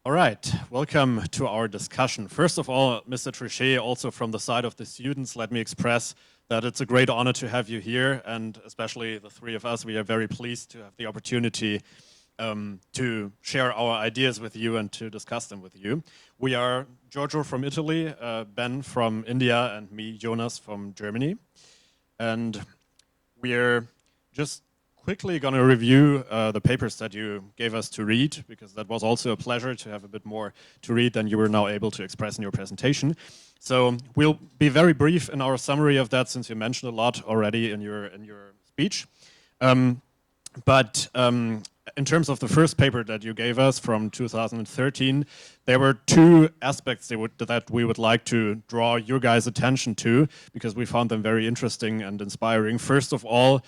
All right, welcome to our discussion. First of all, Mr. Trichet, also from the side of the students, let me express that it's a great honor to have you here, and especially the three of us, we are very pleased to have the opportunity to share our ideas with you and to discuss them with you. We are Giorgio from Italy, Ben from India, and me, Jonas, from Germany. And we're just quickly going to review the papers that you gave us to read, because that was also a pleasure to have a bit more to read than you were now able to express in your presentation. So we'll be very brief in our summary of that, since you mentioned a lot already in your speech. But in terms of the first paper that you gave us from 2013, there were two aspects that we would like to draw your guys' attention to, because we found them very interesting and inspiring. First of all,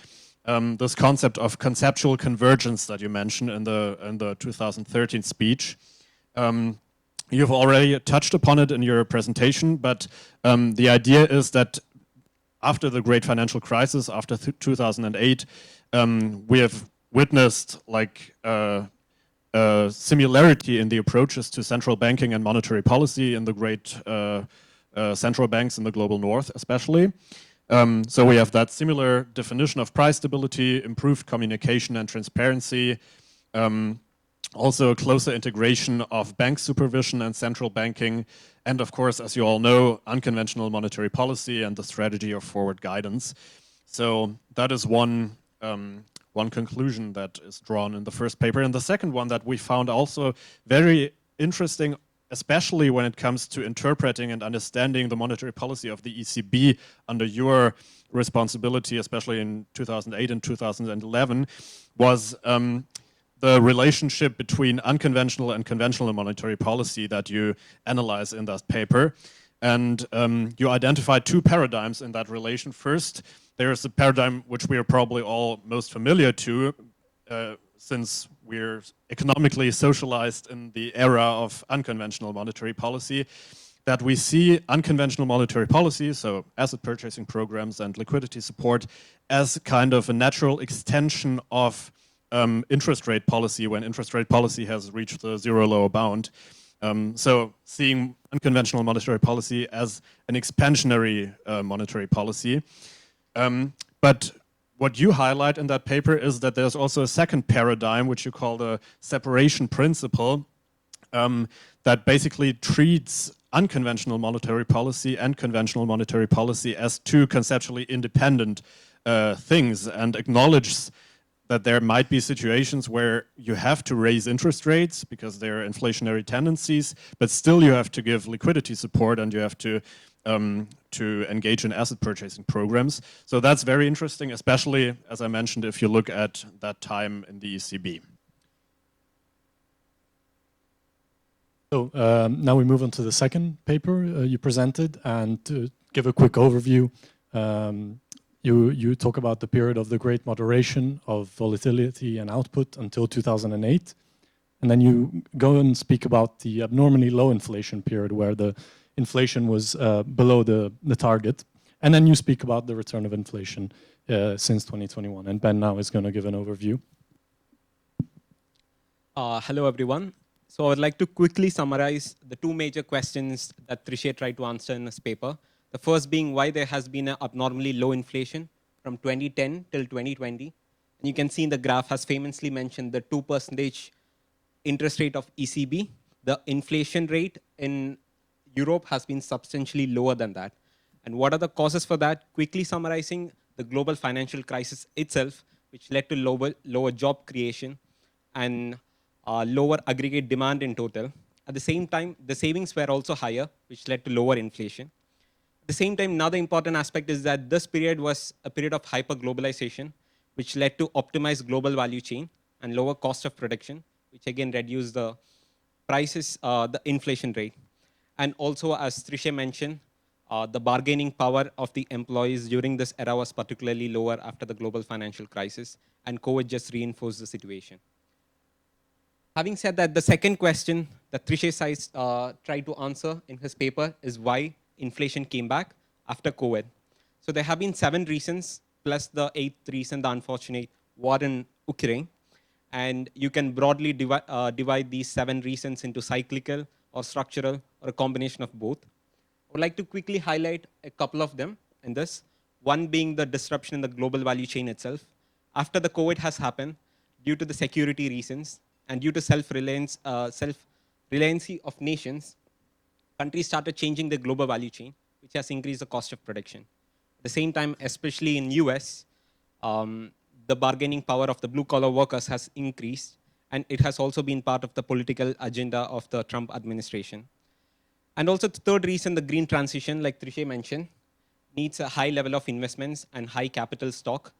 this concept of conceptual convergence that you mentioned in the 2013 speech. You've already touched upon it in your presentation, but the idea is that after the great financial crisis, after 2008, we have witnessed like a similarity in the approaches to central banking and monetary policy in the great central banks in the global north, especially. So we have that similar definition of price stability, improved communication and transparency, also a closer integration of bank supervision and central banking, and of course, as you all know, unconventional monetary policy and the strategy of forward guidance. So that is one conclusion that is drawn in the first paper. And the second one that we found also very interesting, especially when it comes to interpreting and understanding the monetary policy of the ECB under your responsibility, especially in 2008 and 2011, was the relationship between unconventional and conventional monetary policy that you analyze in that paper. And you identified two paradigms in that relation. First, there's a paradigm which we are probably all most familiar to, since we're economically socialized in the era of unconventional monetary policy, that we see unconventional monetary policy, so asset purchasing programs and liquidity support, as kind of a natural extension of interest rate policy when interest rate policy has reached the zero lower bound. So seeing unconventional monetary policy as an expansionary monetary policy. But what you highlight in that paper is that there's also a second paradigm, which you call the separation principle, that basically treats unconventional monetary policy and conventional monetary policy as two conceptually independent things, and acknowledges that there might be situations where you have to raise interest rates because there are inflationary tendencies, but still you have to give liquidity support and you have to engage in asset purchasing programs. So that's very interesting, especially, as I mentioned, if you look at that time in the ECB. So now we move on to the second paper you presented, and to give a quick overview, you talk about the period of the great moderation of volatility and output until 2008. And then you go and speak about the abnormally low inflation period where the inflation was below the target. And then you speak about the return of inflation since 2021. And Ben now is going to give an overview. Hello, everyone. So I would like to quickly summarize the two major questions that Trichet tried to answer in this paper. The first being why there has been an abnormally low inflation from 2010 till 2020. And you can see in the graph, has famously mentioned the 2% interest rate of ECB. The inflation rate in Europe has been substantially lower than that. And what are the causes for that? Quickly summarizing, the global financial crisis itself, which led to lower job creation and lower aggregate demand in total. At the same time, the savings were also higher, which led to lower inflation. At the same time, another important aspect is that this period was a period of hyper-globalization, which led to optimized global value chain and lower cost of production, which again reduced the prices, the inflation rate. And also, as Trichet mentioned, the bargaining power of the employees during this era was particularly lower after the global financial crisis, and COVID just reinforced the situation. Having said that, the second question that Trichet tried to answer in his paper is why inflation came back after COVID. So there have been 7 reasons, plus the 8th reason, the unfortunate war in Ukraine. And you can broadly divide these 7 reasons into cyclical or structural or a combination of both. I would like to quickly highlight a couple of them in this. One being the disruption in the global value chain itself. After the COVID has happened, due to the security reasons and due to self-reliancy of nations, countries started changing the global value chain, which has increased the cost of production. At the same time, especially in US, the bargaining power of the blue-collar workers has increased, and it has also been part of the political agenda of the Trump administration. And also the third reason, the green transition, like Trichet mentioned, needs a high level of investments and high capital stock.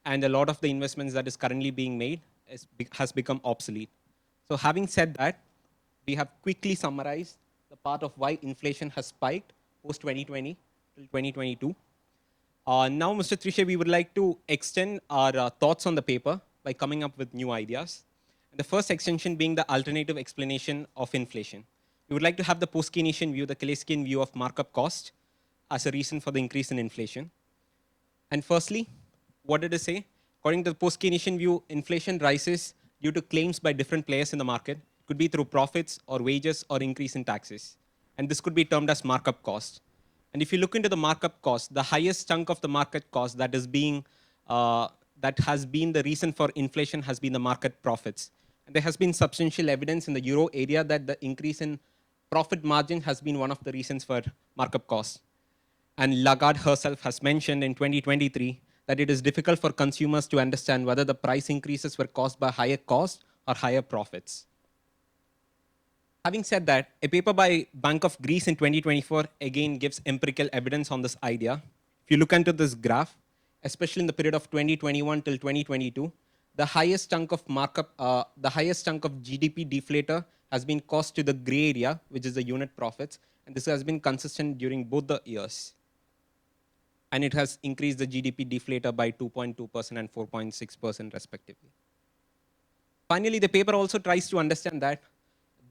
And a lot of the investments that is currently being made has become obsolete. So having said that, we have quickly summarized the part of why inflation has spiked post-2020 till 2022. Now, Mr. Trichet, we would like to extend our thoughts on the paper by coming up with new ideas. And the first extension being the alternative explanation of inflation. We would like to have the post-Keynesian view, the Keynesian view of markup cost as a reason for the increase in inflation. And firstly, what did it say? According to the post-Keynesian view, inflation rises due to claims by different players in the market. It could be through profits or wages or increase in taxes. And this could be termed as markup cost. And if you look into the markup cost, the highest chunk of the market cost that has been the reason for inflation has been the market profits. And there has been substantial evidence in the euro area that the increase in profit margin has been one of the reasons for markup cost. And Lagarde herself has mentioned in 2023 that it is difficult for consumers to understand whether the price increases were caused by higher cost or higher profits. Having said that, a paper by Bank of Greece in 2024 again gives empirical evidence on this idea. If you look into this graph, especially in the period of 2021 till 2022, the highest chunk of GDP deflator has been caused to the gray area, which is the unit profits, and this has been consistent during both the years. And it has increased the GDP deflator by 2.2% and 4.6% respectively. Finally, the paper also tries to understand that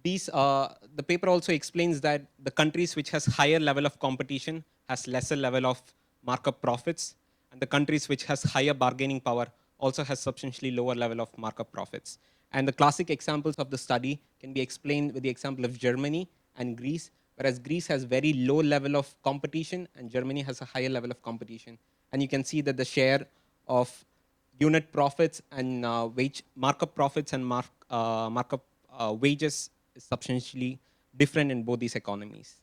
the paper also explains that the countries which has higher level of competition has lesser level of markup profits, and the countries which has higher bargaining power also has substantially lower level of markup profits. And the classic examples of the study can be explained with the example of Germany and Greece, whereas Greece has very low level of competition and Germany has a higher level of competition. And you can see that the share of unit profits and markup profits and markup wages is substantially different in both these economies.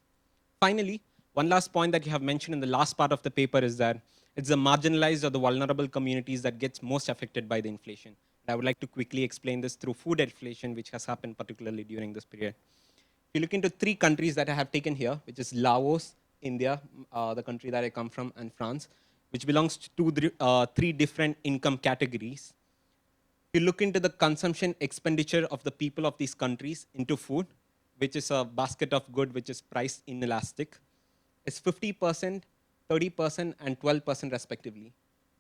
Finally, one last point that you have mentioned in the last part of the paper is that it's the marginalized or the vulnerable communities that gets most affected by the inflation. And I would like to quickly explain this through food inflation, which has happened particularly during this period. If you look into 3 countries that I have taken here, which is Laos, India, the country that I come from, and France, which belongs to 3 different income categories. If you look into the consumption expenditure of the people of these countries into food, which is a basket of good which is priced inelastic, is 50%, 30%, and 12% respectively.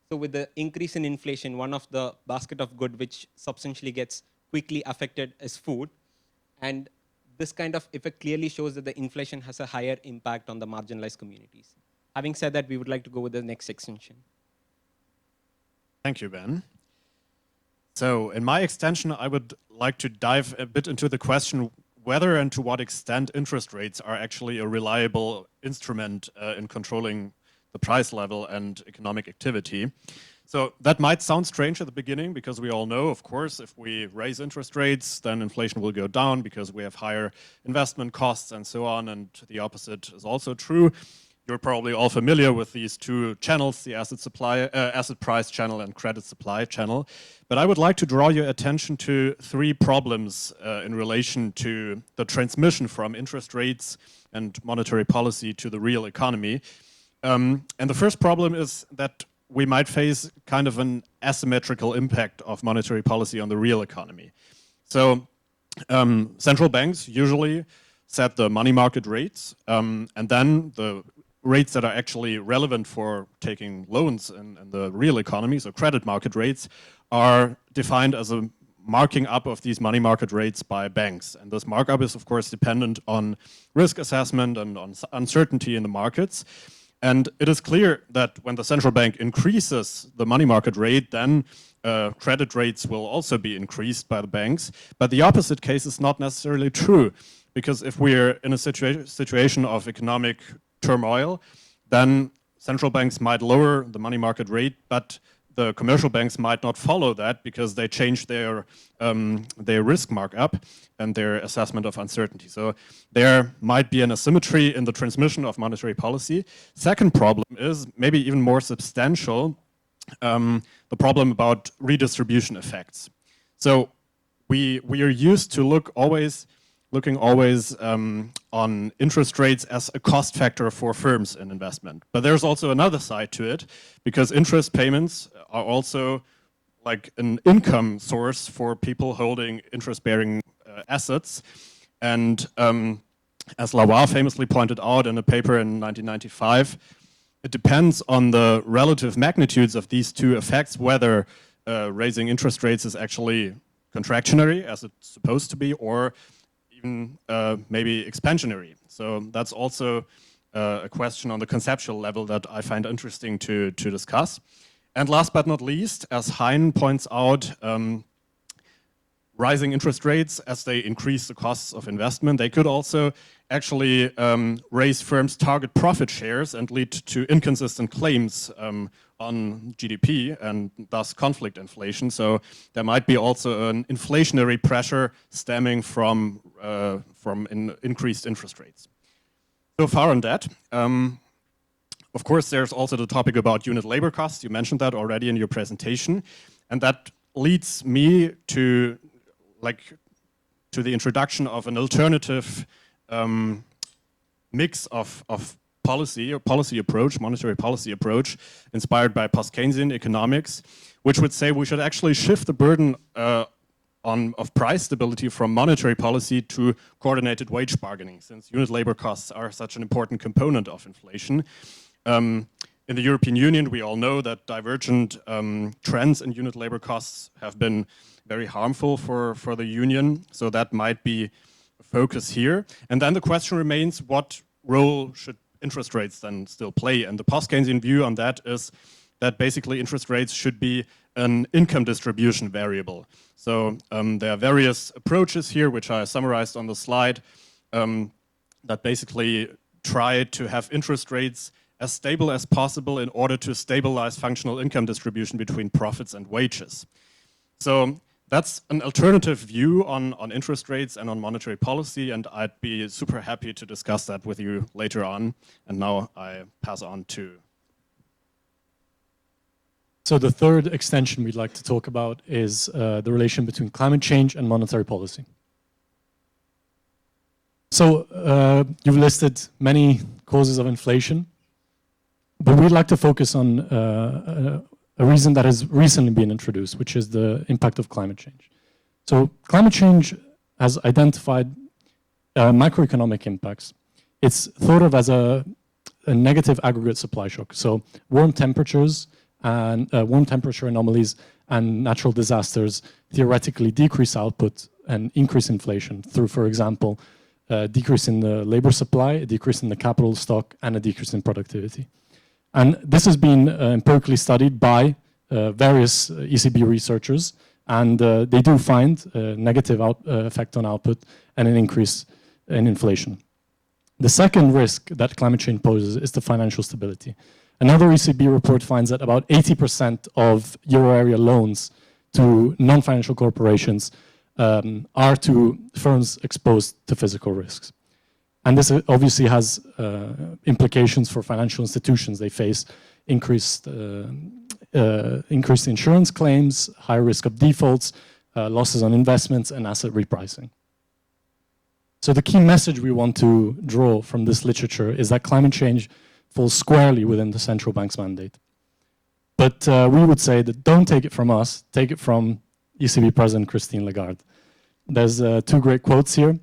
So with the increase in inflation, one of the basket of good which substantially gets quickly affected is food. And this kind of effect clearly shows that the inflation has a higher impact on the marginalized communities. Having said that, we would like to go with the next extension. Thank you, Ben. So in my extension, I would like to dive a bit into the question whether and to what extent interest rates are actually a reliable instrument in controlling the price level and economic activity. So that might sound strange at the beginning because we all know, of course, if we raise interest rates, then inflation will go down because we have higher investment costs and so on, and the opposite is also true. You're probably all familiar with these 2 channels, the asset price channel and credit supply channel. But I would like to draw your attention to 3 problems in relation to the transmission from interest rates and monetary policy to the real economy. And the first problem is that we might face kind of an asymmetrical impact of monetary policy on the real economy. So central banks usually set the money market rates, and then the rates that are actually relevant for taking loans in the real economy, so credit market rates, are defined as a marking up of these money market rates by banks. And this markup is, of course, dependent on risk assessment and on uncertainty in the markets. And it is clear that when the central bank increases the money market rate, then credit rates will also be increased by the banks. But the opposite case is not necessarily true, because if we're in a situation of economic turmoil, then central banks might lower the money market rate, but the commercial banks might not follow that because they change their risk markup and their assessment of uncertainty. So there might be an asymmetry in the transmission of monetary policy. Second problem is maybe even more substantial, the problem about redistribution effects. So we are used to looking always on interest rates as a cost factor for firms in investment. But there's also another side to it, because interest payments are also like an income source for people holding interest-bearing assets. And as Lavoie famously pointed out in a paper in 1995, it depends on the relative magnitudes of these two effects, whether raising interest rates is actually contractionary, as it's supposed to be, or even maybe expansionary. So that's also a question on the conceptual level that I find interesting to discuss. And last but not least, as Hein points out, rising interest rates, as they increase the costs of investment, they could also actually raise firms' target profit shares and lead to inconsistent claims on GDP and thus conflict inflation. So there might be also an inflationary pressure stemming from increased interest rates. So far on that. Of course, there's also the topic about unit labor costs. You mentioned that already in your presentation. And that leads me to the introduction of an alternative mix of policy or policy approach, monetary policy approach, inspired by post-Keynesian economics, which would say we should actually shift the burden of price stability from monetary policy to coordinated wage bargaining, since unit labor costs are such an important component of inflation. In the European Union, we all know that divergent trends in unit labor costs have been very harmful for the union, so that might be a focus here. And then the question remains, what role should interest rates then still play? And the post-Keynesian view on that is that basically interest rates should be an income distribution variable. So there are various approaches here, which I summarized on the slide, that basically try to have interest rates as stable as possible in order to stabilize functional income distribution between profits and wages. So that's an alternative view on interest rates and on monetary policy, and I'd be super happy to discuss that with you later on. And now I pass on to... So the third extension we'd like to talk about is the relation between climate change and monetary policy. So you've listed many causes of inflation, but we'd like to focus on a reason that has recently been introduced, which is the impact of climate change. So climate change has identified macroeconomic impacts. It's thought of as a negative aggregate supply shock. So warm temperatures and warm temperature anomalies and natural disasters theoretically decrease output and increase inflation through, for example, a decrease in the labor supply, a decrease in the capital stock, and a decrease in productivity. And this has been empirically studied by various ECB researchers, and they do find a negative effect on output and an increase in inflation. The second risk that climate change poses is to financial stability. Another ECB report finds that about 80% of euro area loans to non-financial corporations are to firms exposed to physical risks. And this obviously has implications for financial institutions. They face increased insurance claims, high risk of defaults, losses on investments, and asset repricing. So the key message we want to draw from this literature is that climate change falls squarely within the central bank's mandate. But we would say that don't take it from us, take it from ECB President Christine Lagarde. There's two great quotes here.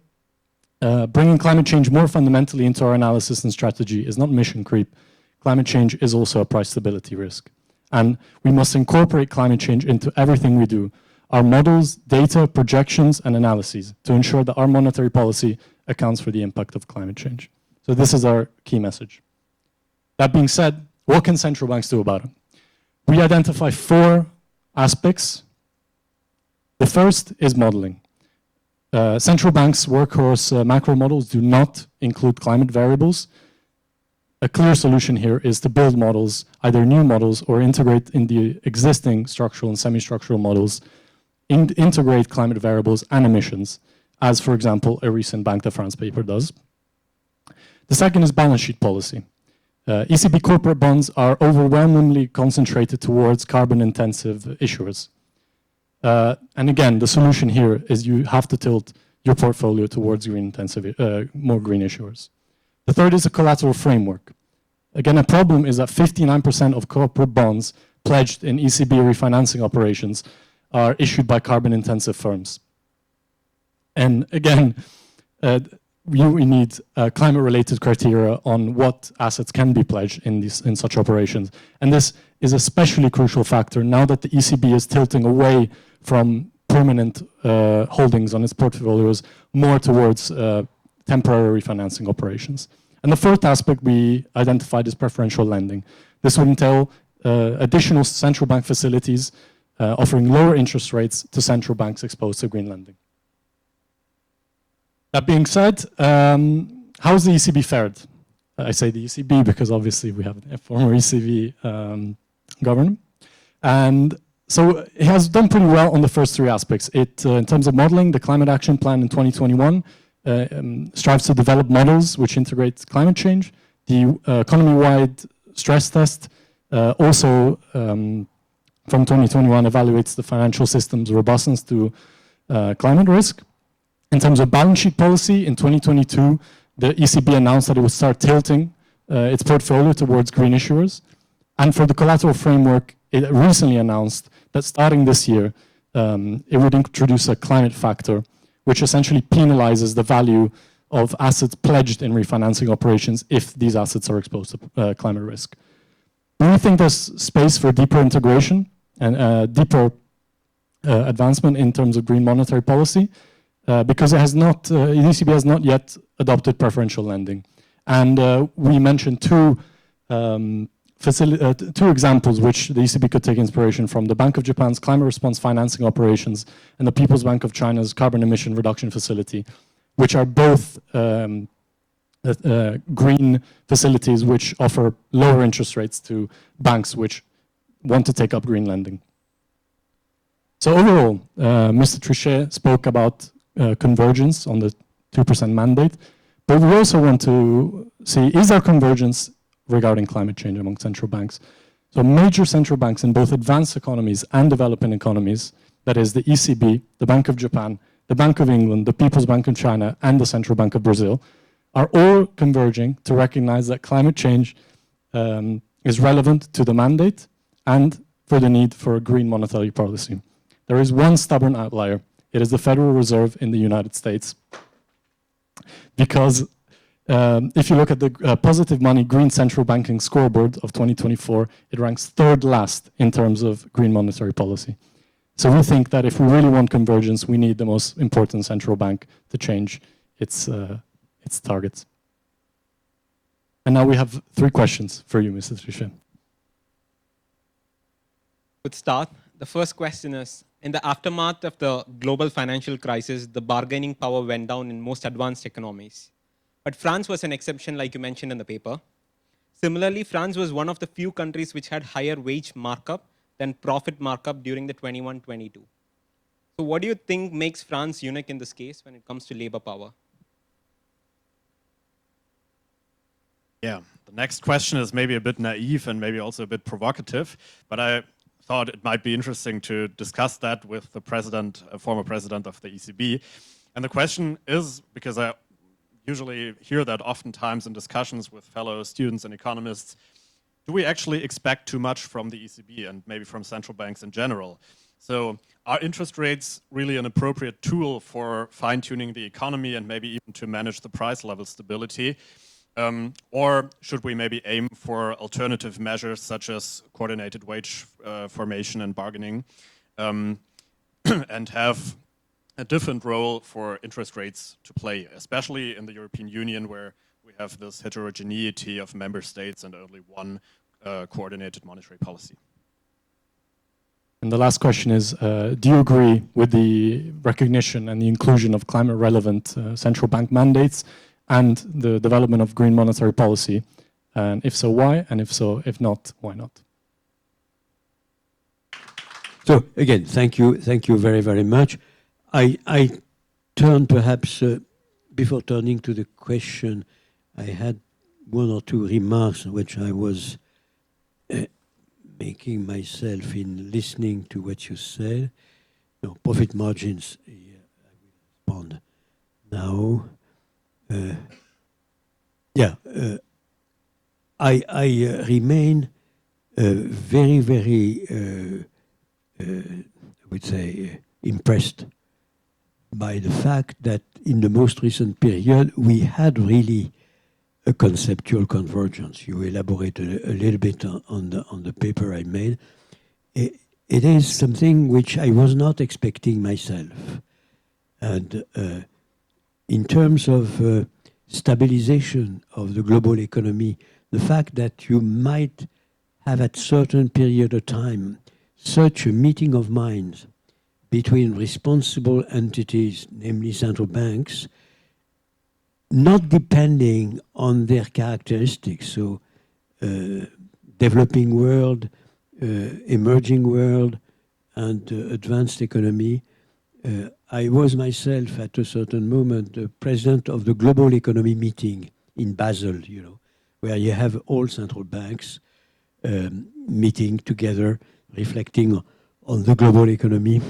Bringing climate change more fundamentally into our analysis and strategy is not mission creep. Climate change is also a price stability risk. And we must incorporate climate change into everything we do, our models, data, projections, and analyses, to ensure that our monetary policy accounts for the impact of climate change. So this is our key message. That being said, what can central banks do about it? We identify 4 aspects. The first is modeling. Central banks' workhorse macro models do not include climate variables. A clear solution here is to build models, either new models or integrate in the existing structural and semi-structural models, integrate climate variables and emissions, as for example, a recent Banque de France paper does. The second is balance sheet policy. ECB corporate bonds are overwhelmingly concentrated towards carbon-intensive issuers. And again, the solution here is you have to tilt your portfolio towards more green issuers. The third is a collateral framework. Again, a problem is that 59% of corporate bonds pledged in ECB refinancing operations are issued by carbon-intensive firms. And again, we need climate-related criteria on what assets can be pledged in such operations. And this is a especially crucial factor now that the ECB is tilting away from permanent holdings on its portfolios more towards temporary refinancing operations. And the fourth aspect we identified is preferential lending. This would entail additional central bank facilities offering lower interest rates to central banks exposed to green lending. That being said, how's the ECB fared? I say the ECB because obviously we have a former ECB governor. And so it has done pretty well on the first 3 aspects. It, in terms of modeling, the Climate Action Plan in 2021 strives to develop models which integrate climate change. The economy-wide stress test also from 2021 evaluates the financial system's robustness to climate risk. In terms of balance sheet policy, in 2022, the ECB announced that it would start tilting its portfolio towards green issuers. And for the collateral framework, it recently announced that starting this year, it would introduce a climate factor, which essentially penalizes the value of assets pledged in refinancing operations if these assets are exposed to climate risk. We think there's space for deeper integration and deeper advancement in terms of green monetary policy, because it has not, ECB has not yet adopted preferential lending. And we mentioned 2 examples which the ECB could take inspiration from: the Bank of Japan's climate response financing operations and the People's Bank of China's carbon emission reduction facility, which are both green facilities which offer lower interest rates to banks which want to take up green lending. So overall, Mr. Trichet spoke about convergence on the 2% mandate, but we also want to see, is there convergence regarding climate change among central banks? So major central banks in both advanced economies and developing economies, that is the ECB, the Bank of Japan, the Bank of England, the People's Bank of China, and the Central Bank of Brazil, are all converging to recognize that climate change is relevant to the mandate and for the need for a green monetary policy. There is one stubborn outlier. It is the Federal Reserve in the United States. Because if you look at the positive money green central banking scoreboard of 2024, it ranks 3rd last in terms of green monetary policy. So we think that if we really want convergence, we need the most important central bank to change its targets. And now we have 3 questions for you, Mr. Trichet. Good start. The first question is, in the aftermath of the global financial crisis, the bargaining power went down in most advanced economies. But France was an exception, like you mentioned in the paper. Similarly, France was one of the few countries which had higher wage markup than profit markup during the 21-22. So what do you think makes France unique in this case when it comes to labor power? Yeah, the next question is maybe a bit naive and maybe also a bit provocative, but I thought it might be interesting to discuss that with the president, former president of the ECB. And the question is, because I usually hear that oftentimes in discussions with fellow students and economists, do we actually expect too much from the ECB and maybe from central banks in general? So are interest rates really an appropriate tool for fine-tuning the economy and maybe even to manage the price level stability? Or should we maybe aim for alternative measures such as coordinated wage formation and bargaining and have a different role for interest rates to play, especially in the European Union where we have this heterogeneity of member states and only one coordinated monetary policy. And the last question is, do you agree with the recognition and the inclusion of climate-relevant central bank mandates and the development of green monetary policy? And if so, why? And if not, why not? So again, thank you very, very much. I turn perhaps, before turning to the question, I had one or two remarks which I was making myself in listening to what you said. No, profit margins, yeah, I will respond now. I remain very, very, I would say, impressed by the fact that in the most recent period, we had really a conceptual convergence. You elaborated a little bit on the paper I made. It is something which I was not expecting myself. And in terms of stabilization of the global economy, the fact that you might have at certain period of time such a meeting of minds between responsible entities, namely central banks, not depending on their characteristics, so developing world, emerging world, and advanced economy. I was myself at a certain moment the president of the Global Economy Meeting in Basel, you know, where you have all central banks meeting together, reflecting on the global economy.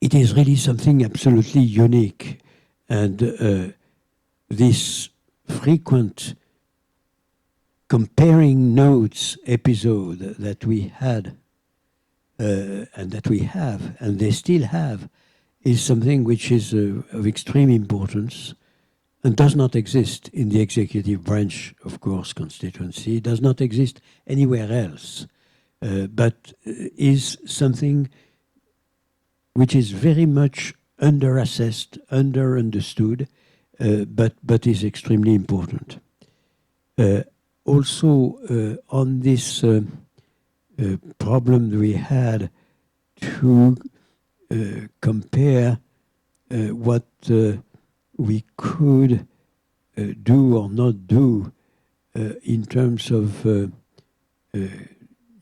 It is really something absolutely unique. And this frequent comparing notes episode that we had and that we have, and they still have, is something which is of extreme importance and does not exist in the executive branch, of course, constituency. It does not exist anywhere else, but is something which is very much under-assessed, under-understood, but is extremely important. Also, on this problem we had to compare what we could do or not do in terms of, you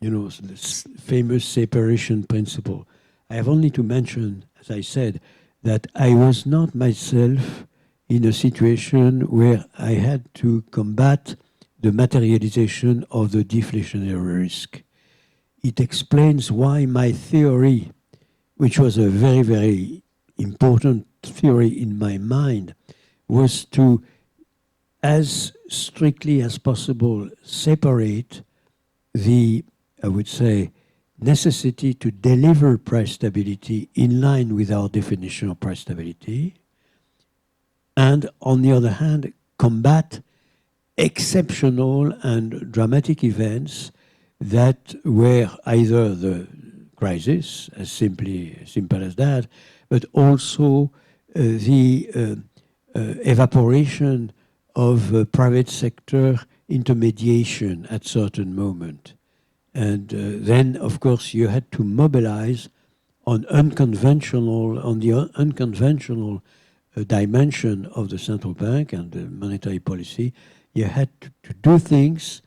know, this famous separation principle. I have only to mention, as I said, that I was not myself in a situation where I had to combat the materialization of the deflationary risk. It explains why my theory, which was a very, very important theory in my mind, was to, as strictly as possible, separate the, I would say, necessity to deliver price stability in line with our definition of price stability, and on the other hand, combat exceptional and dramatic events that were either the crisis, as simple as that, but also the evaporation of private sector intermediation at certain moment. And then, of course, you had to mobilize on the unconventional dimension of the central bank and the monetary policy. You had to do things,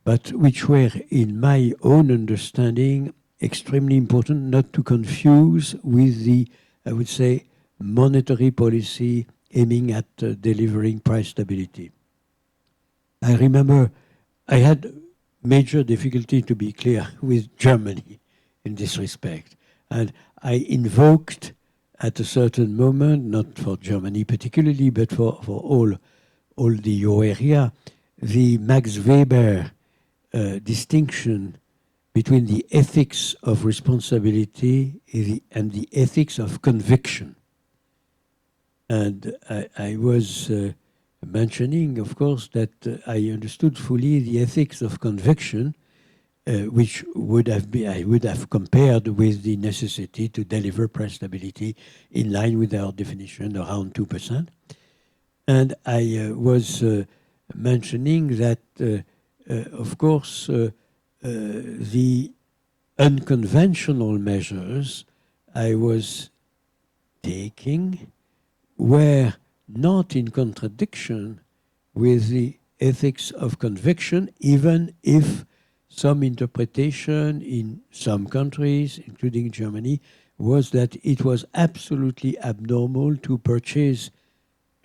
but which were, in my own understanding, extremely important, not to confuse with the, I would say, monetary policy aiming at delivering price stability. I remember I had major difficulty, to be clear, with Germany in this respect. And I invoked at a certain moment, not for Germany particularly, but for all the euro area, the Max Weber distinction between the ethics of responsibility and the ethics of conviction. And I was mentioning, of course, that I understood fully the ethics of conviction, which I would have compared with the necessity to deliver price stability in line with our definition, around 2%. And I was mentioning that, of course, the unconventional measures I was taking were not in contradiction with the ethics of conviction, even if some interpretation in some countries, including Germany, was that it was absolutely abnormal to purchase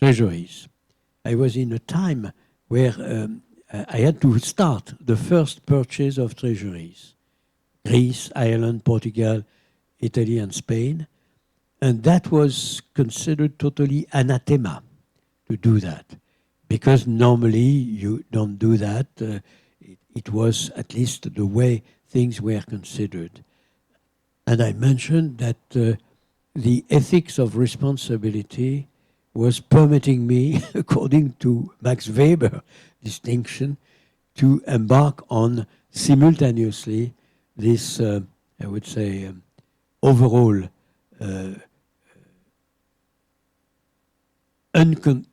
treasuries. I was in a time where I had to start the first purchase of treasuries. Greece, Ireland, Portugal, Italy, and Spain. And that was considered totally anathema to do that. Because normally you don't do that. It was at least the way things were considered. And I mentioned that the ethics of responsibility was permitting me, according to Max Weber distinction, to embark on simultaneously this, I would say, overall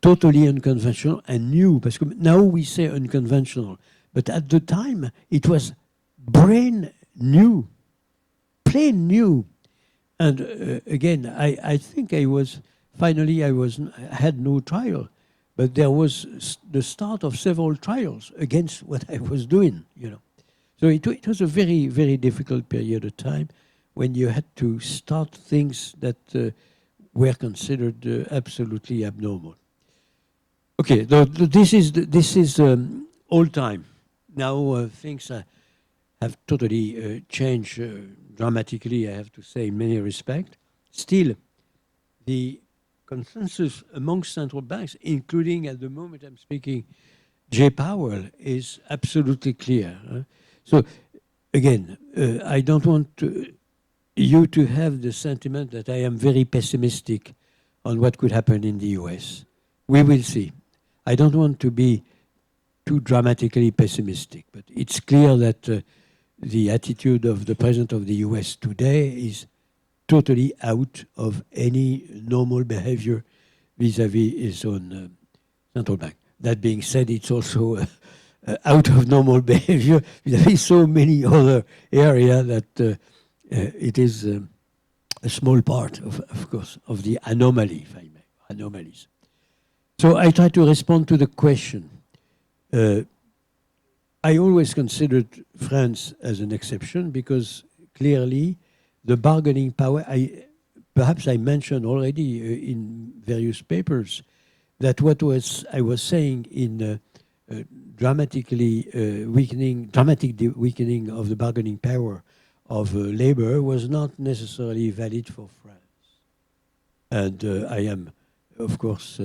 totally unconventional and new. Because now we say unconventional, but at the time it was brand new, plain new. And again, I think I had no trial, but there was the start of several trials against what I was doing, you know. So it was a very, very difficult period of time when you had to start things that were considered absolutely abnormal. Okay, this is all time. Now things have totally changed dramatically, I have to say, in many respects. Still, the consensus amongst central banks, including at the moment I'm speaking, Jay Powell, is absolutely clear. So, again, I don't want you to have the sentiment that I am very pessimistic on what could happen in the US. We will see. I don't want to be too dramatically pessimistic, but it's clear that the attitude of the President of the US today is totally out of any normal behavior vis-à-vis his own central bank. That being said, it's also out of normal behavior vis-à-vis so many other areas that it is a small part, of course, of the anomaly, if I may, anomalies. So I try to respond to the question. I always considered France as an exception because clearly the bargaining power, perhaps I mentioned already in various papers that what I was saying in dramatic weakening of the bargaining power of labor was not necessarily valid for France. And I am, of course,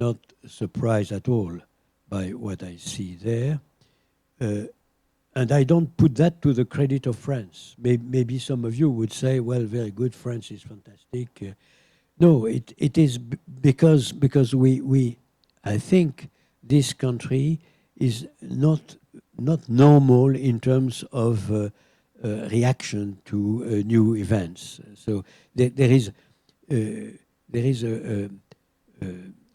not surprised at all by what I see there. And I don't put that to the credit of France. Maybe some of you would say, well, very good, France is fantastic. No, it is because I think this country is not normal in terms of reaction to new events. So there is I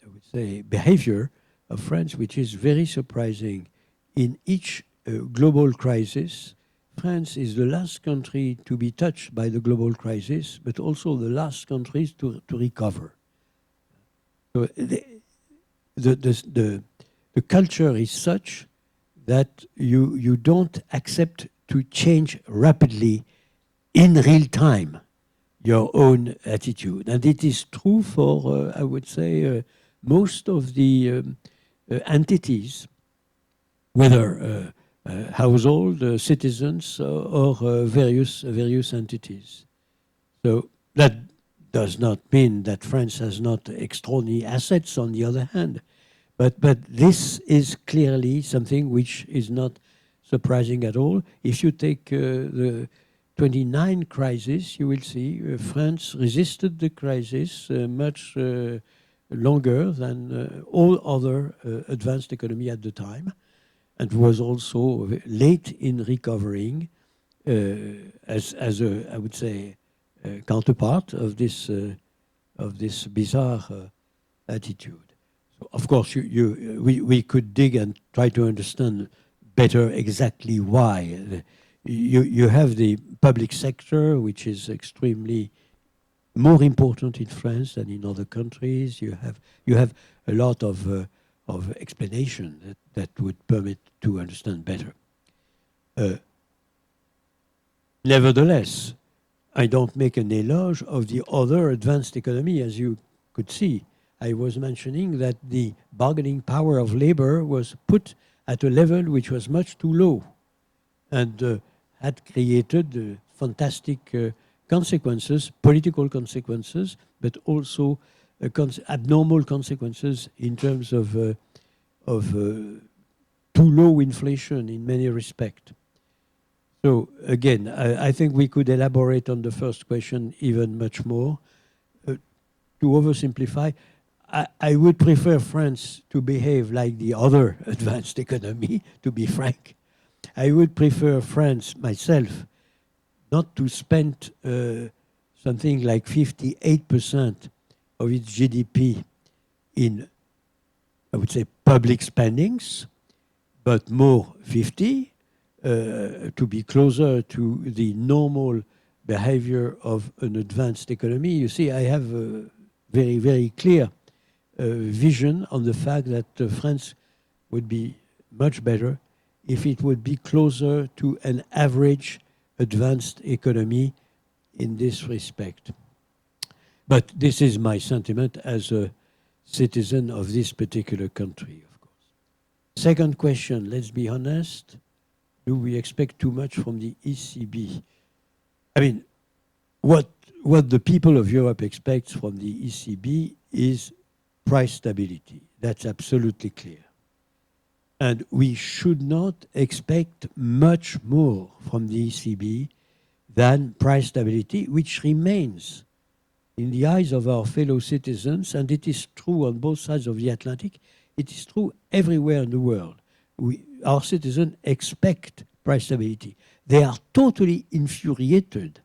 would say, behavior of France which is very surprising. In each global crisis, France is the last country to be touched by the global crisis, but also the last countries to recover. So the culture is such that you don't accept to change rapidly in real time your own attitude. And it is true for, I would say, most of the entities, whether household, citizens, or various entities. So that does not mean that France has not extraordinary assets, on the other hand. But this is clearly something which is not surprising at all. If you take the 29 crisis, you will see France resisted the crisis much longer than all other advanced economy at the time, and was also late in recovering as a, I would say, counterpart of this bizarre attitude. Of course, we could dig and try to understand better exactly why. You have the public sector, which is extremely more important in France than in other countries. You have a lot of explanation that would permit to understand better. Nevertheless, I don't make an éloge of the other advanced economy, as you could see. I was mentioning that the bargaining power of labor was put at a level which was much too low and had created fantastic consequences, political consequences, but also abnormal consequences in terms of too low inflation in many respects. So again, I think we could elaborate on the first question even much more. To oversimplify, I would prefer France to behave like the other advanced economy, to be frank. I would prefer France, myself, not to spend something like 58% of its GDP in, I would say, public spendings, but more 50, to be closer to the normal behavior of an advanced economy. You see, I have a very, very clear vision on the fact that France would be much better if it would be closer to an average advanced economy in this respect. But this is my sentiment as a citizen of this particular country, of course. Second question, let's be honest. Do we expect too much from the ECB? I mean, what the people of Europe expect from the ECB is price stability. That's absolutely clear. And we should not expect much more from the ECB than price stability, which remains, in the eyes of our fellow citizens, and it is true on both sides of the Atlantic, it is true everywhere in the world. Our citizens expect price stability. They are totally infuriated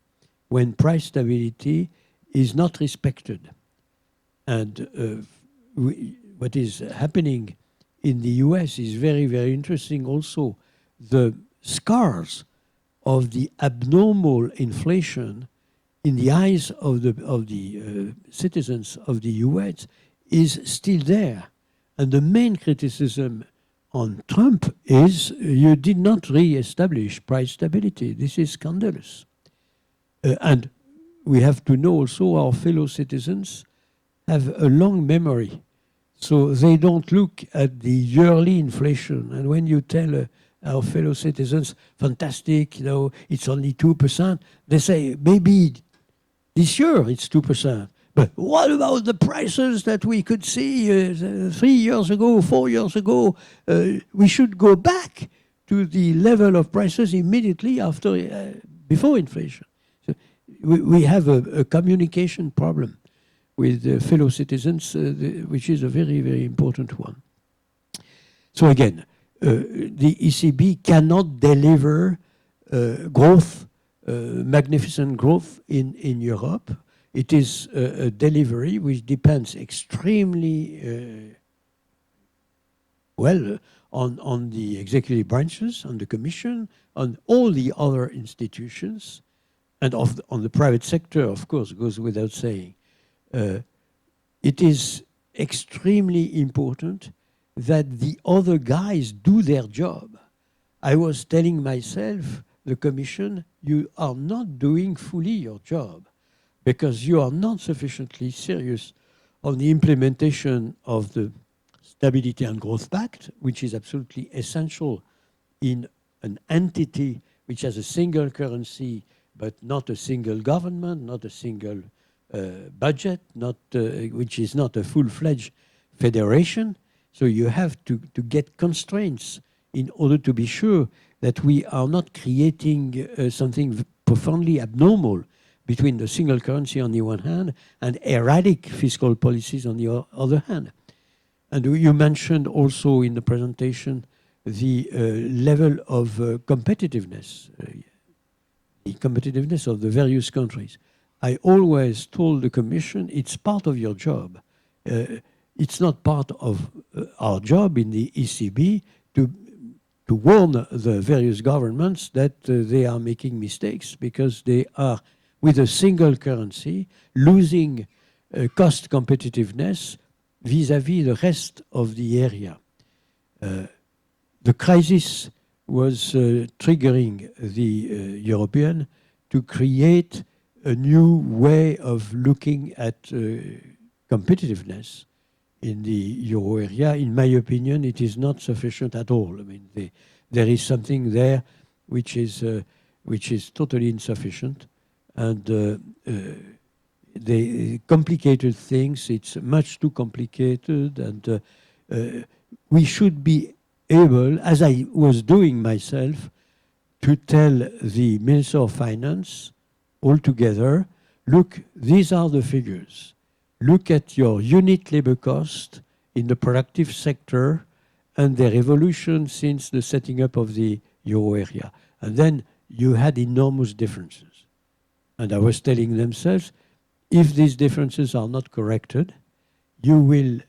when price stability is not respected. And what is happening in the US is very, very interesting also. The scars of the abnormal inflation in the eyes of the citizens of the US is still there. And the main criticism on Trump is you did not re-establish price stability. This is scandalous. And we have to know also our fellow citizens have a long memory. So they don't look at the yearly inflation. And when you tell our fellow citizens, fantastic, you know, it's only 2%, they say, maybe this year it's 2%. But what about the prices that we could see 3 years ago, 4 years ago? We should go back to the level of prices immediately after, before inflation. So we have a communication problem with fellow citizens, which is a very, very important one. So again, the ECB cannot deliver growth, magnificent growth in Europe. It is a delivery which depends extremely well on the executive branches, on the Commission, on all the other institutions, and on the private sector, of course, goes without saying. It is extremely important that the other guys do their job. I was telling myself, the Commission, you are not doing fully your job because you are not sufficiently serious on the implementation of the Stability and Growth Pact, which is absolutely essential in an entity which has a single currency, but not a single government, not a single budget, which is not a full-fledged federation. So you have to get constraints in order to be sure that we are not creating something profoundly abnormal between the single currency on the one hand and erratic fiscal policies on the other hand. And you mentioned also in the presentation the level of competitiveness, the competitiveness of the various countries. I always told the Commission, it's part of your job. it's not part of our job in the ECB to warn the various governments that they are making mistakes, because they are, with a single currency, losing cost competitiveness vis-à-vis the rest of the area. The crisis was triggering the European to create a new way of looking at competitiveness in the euro area. In my opinion, it is not sufficient at all. I mean, there is something there which is totally insufficient, and the complicated things, it's much too complicated, and we should be able, as I was doing myself, to tell the Minister of Finance all together, look, these are the figures. Look at your unit labor cost in the productive sector and their evolution since the setting up of the euro area. And then you had enormous differences. And I was telling themselves, if these differences are not corrected, you will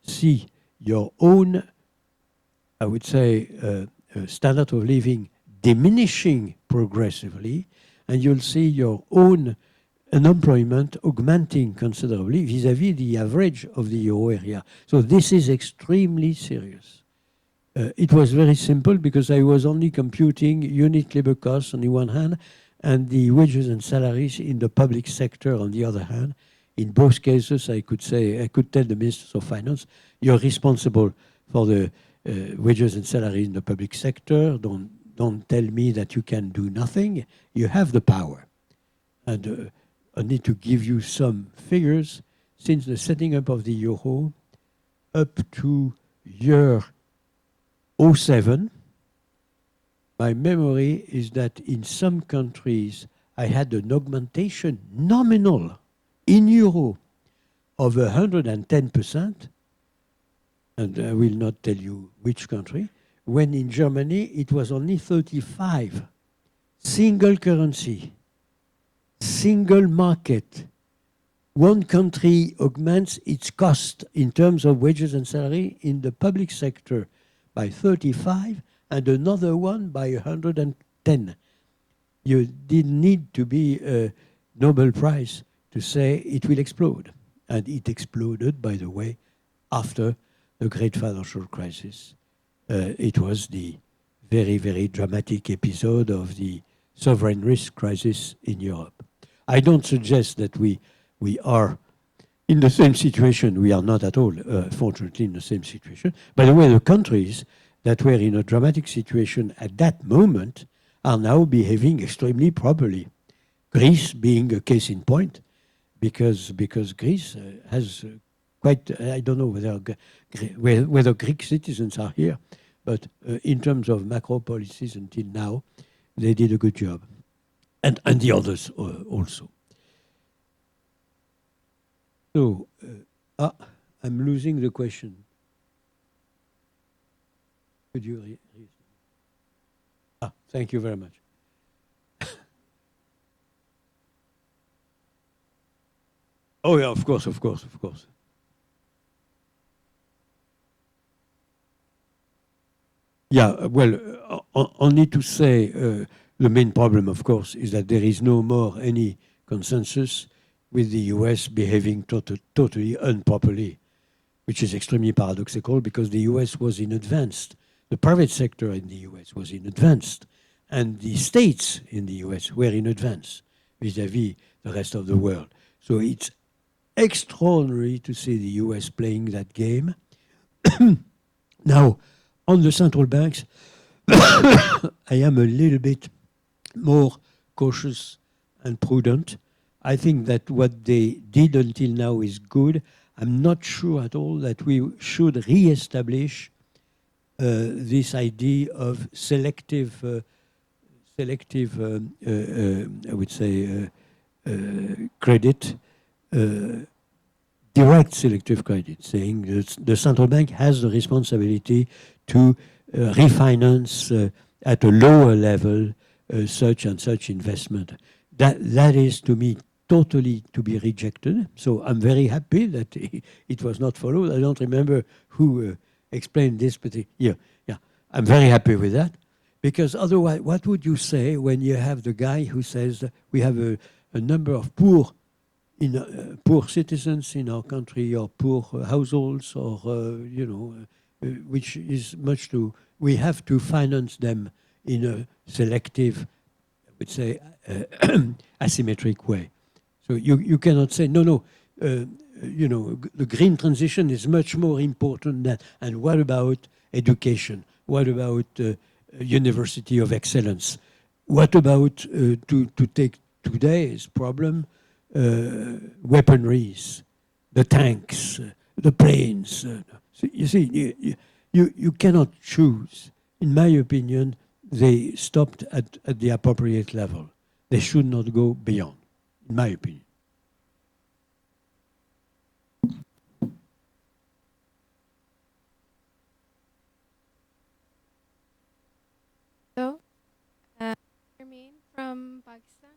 see your own, I would say, standard of living diminishing progressively, and you'll see your own unemployment augmenting considerably vis-à-vis the average of the euro area. So this is extremely serious. It was very simple because I was only computing unit labor costs on the one hand and the wages and salaries in the public sector on the other hand. In both cases, I could tell the Ministers of Finance, you're responsible for the wages and salaries in the public sector. Don't tell me that you can do nothing. You have the power. And I need to give you some figures. Since the setting up of the euro, up to year 2007, my memory is that in some countries, I had an augmentation nominal in euro of 110%, and I will not tell you which country, when in Germany it was only 35. Single currency, single market. One country augments its cost in terms of wages and salary in the public sector by 35, and another one by 110. You didn't need to be a Nobel Prize to say it will explode. And it exploded, by the way, after the great financial crisis. It was the very, very dramatic episode of the sovereign risk crisis in Europe. I don't suggest that we are in the same situation. We are not at all, fortunately, in the same situation. By the way, the countries that were in a dramatic situation at that moment are now behaving extremely properly. Greece being a case in point, because Greece has quite, I don't know whether Greek citizens are here, but in terms of macro policies until now, they did a good job. And the others also. So, I'm losing the question. Could you thank you very much. Oh yeah, of course. Yeah, well, only to say the main problem, of course, is that there is no more any consensus with the US behaving totally improperly, which is extremely paradoxical because the US was in advance. The private sector in the US was in advance, and the states in the US were in advance vis-à-vis the rest of the world. So it's extraordinary to see the US playing that game. Now, on the central banks, I am a little bit more cautious and prudent. I think that what they did until now is good. I'm not sure at all that we should re-establish this idea of selective, I would say, credit, direct selective credit, saying that the central bank has the responsibility to refinance at a lower level such and such investment. That is, to me, totally to be rejected. So I'm very happy that it was not followed. I don't remember who explained this, but yeah, I'm very happy with that. Because otherwise, what would you say when you have the guy who says we have a number of poor citizens in our country, or poor households, or which is much too. We have to finance them in a selective, I would say, asymmetric way. So you cannot say no. The green transition is much more important than. And what about education? What about University of Excellence? What about to take today's problem? Weaponries, the tanks, the planes. So you see, you cannot choose. In my opinion, they stopped at the appropriate level. They should not go beyond, in my opinion. Hello, Jermaine from Pakistan.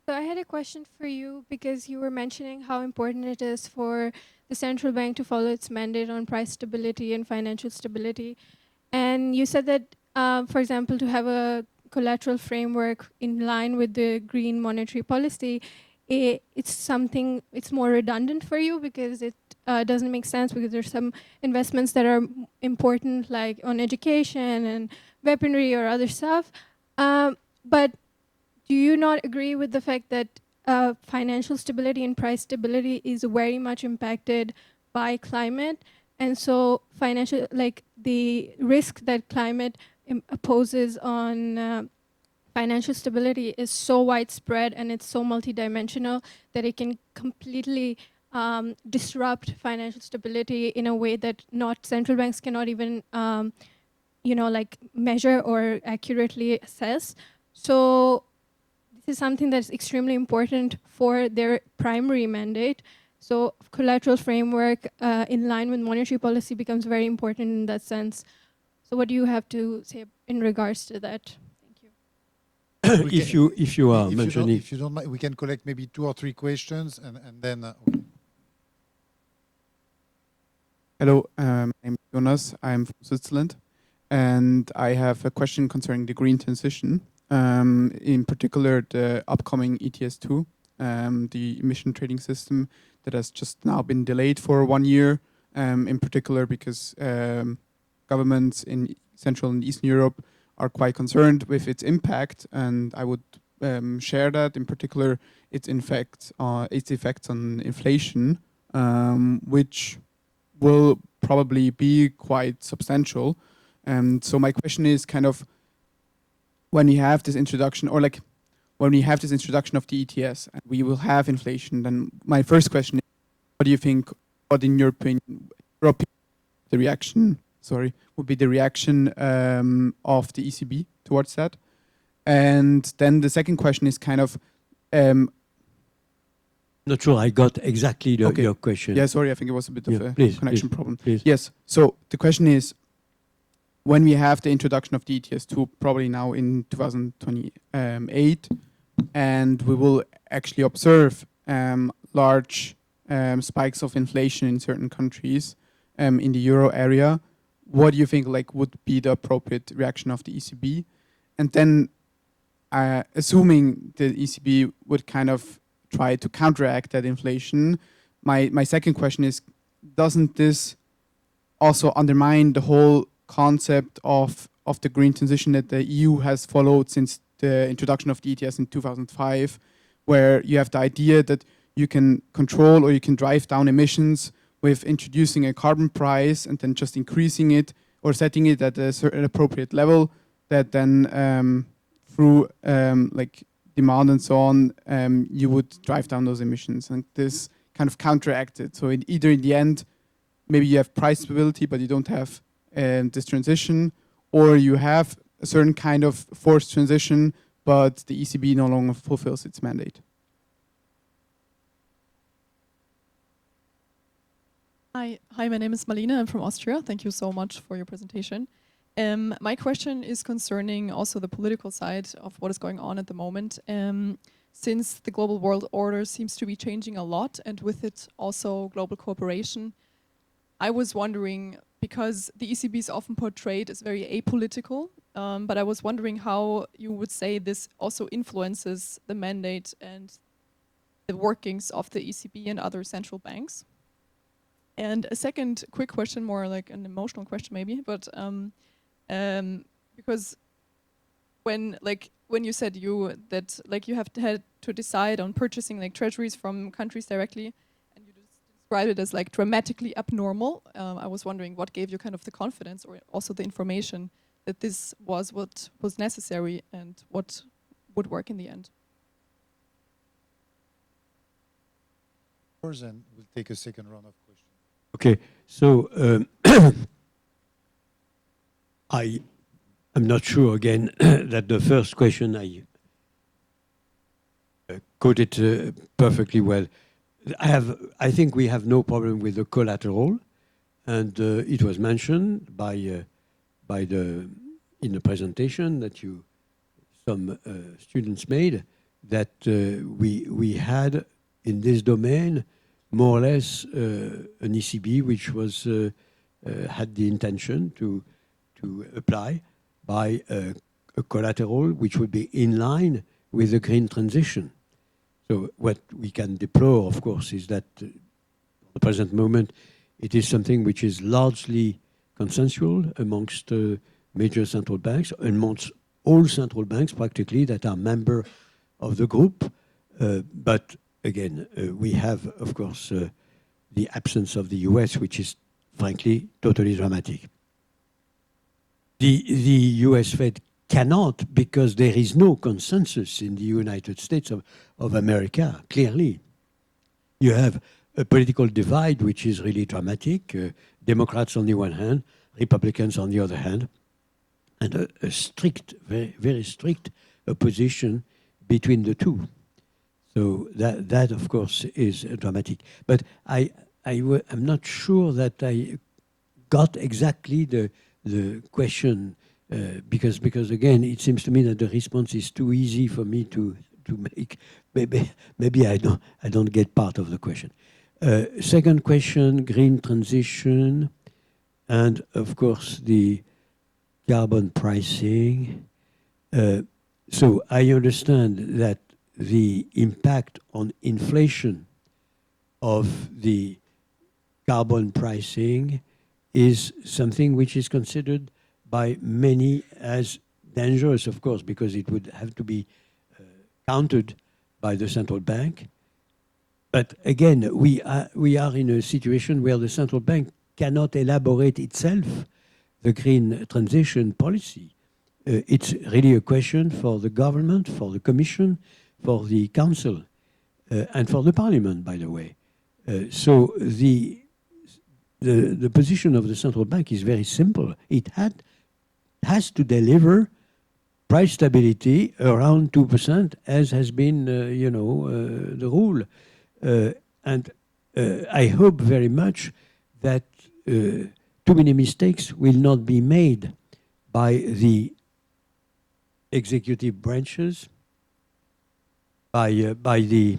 So I had a question for you because you were mentioning how important it is for the central bank to follow its mandate on price stability and financial stability. And you said that, for example, to have a collateral framework in line with the green monetary policy, it's more redundant for you because it doesn't make sense because there's some investments that are important, like on education and weaponry or other stuff. But do you not agree with the fact that financial stability and price stability is very much impacted by climate? And so the risk that climate poses on financial stability is so widespread and it's so multidimensional that it can completely disrupt financial stability in a way that central banks cannot even measure or accurately assess. So this is something that's extremely important for their primary mandate. So collateral framework in line with monetary policy becomes very important in that sense. So what do you have to say in regards to that? Thank you. If you are mentioning, if you don't mind, we can collect maybe 2 or 3 questions and then. Hello, I'm Jonas. I'm from Switzerland, and I have a question concerning the green transition. In particular, the upcoming ETS2, the emission trading system that has just now been delayed for 1 year, in particular because governments in Central and Eastern Europe are quite concerned with its impact, and I would share that, in particular, its effects on inflation, which will probably be quite substantial. And so my question is kind of, when we have this introduction, or like when we have this introduction of the ETS and we will have inflation, then my first question is, what do you think, what in your opinion, the reaction, would be the reaction of the ECB towards that? And then the second question is kind of, not sure I got exactly your question. Yeah, sorry, I think it was a bit of a connection problem. Please. Yes, so the question is, when we have the introduction of the ETS2, probably now in 2028, and we will actually observe large spikes of inflation in certain countries in the euro area, what do you think would be the appropriate reaction of the ECB? And then, assuming the ECB would kind of try to counteract that inflation, my second question is, doesn't this also undermine the whole concept of the green transition that the EU has followed since the introduction of the ETS in 2005, where you have the idea that you can control or you can drive down emissions with introducing a carbon price and then just increasing it or setting it at a certain appropriate level that then through demand and so on, you would drive down those emissions. And this kind of counteracted. So either in the end, maybe you have price stability, but you don't have this transition, or you have a certain kind of forced transition, but the ECB no longer fulfills its mandate. Hi, my name is Marlene. I'm from Austria. Thank you so much for your presentation. My question is concerning also the political side of what is going on at the moment. Since the global world order seems to be changing a lot, and with it also global cooperation, I was wondering, because the ECB is often portrayed as very apolitical, but I was wondering how you would say this also influences the mandate and the workings of the ECB and other central banks. And a second quick question, more like an emotional question maybe, but because when you said that you have had to decide on purchasing like treasuries from countries directly, and you just described it as like dramatically abnormal, I was wondering what gave you kind of the confidence or also the information that this was what was necessary and what would work in the end. And we'll take a second round of questions. Okay, so I'm not sure again that the first question I quoted perfectly well. I think we have no problem with the collateral, and it was mentioned in the presentation that some students made that we had in this domain more or less an ECB which was had the intention to apply by a collateral which would be in line with the green transition. So what we can deplore, of course, is that at the present moment it is something which is largely consensual amongst major central banks, amongst all central banks practically that are member of the group. But again, we have, of course, the absence of the US, which is frankly totally dramatic. The US Fed cannot, because there is no consensus in the United States of America, clearly. You have a political divide which is really dramatic, Democrats on the one hand, Republicans on the other hand, and a strict, very, very strict opposition between the two. So that of course is dramatic. But I'm not sure that I got exactly the question because again it seems to me that the response is too easy for me to make. Maybe I don't get part of the question. Second question: green transition, and of course the carbon pricing. So I understand that the impact on inflation of the carbon pricing is something which is considered by many as dangerous, of course, because it would have to be countered by the central bank. But again, we are in a situation where the central bank cannot elaborate itself the green transition policy. It's really a question for the government, for the Commission, for the Council, and for the Parliament, by the way. So the position of the central bank is very simple. It has to deliver price stability around 2%, as has been, the rule. And I hope very much that too many mistakes will not be made by the executive branches, by the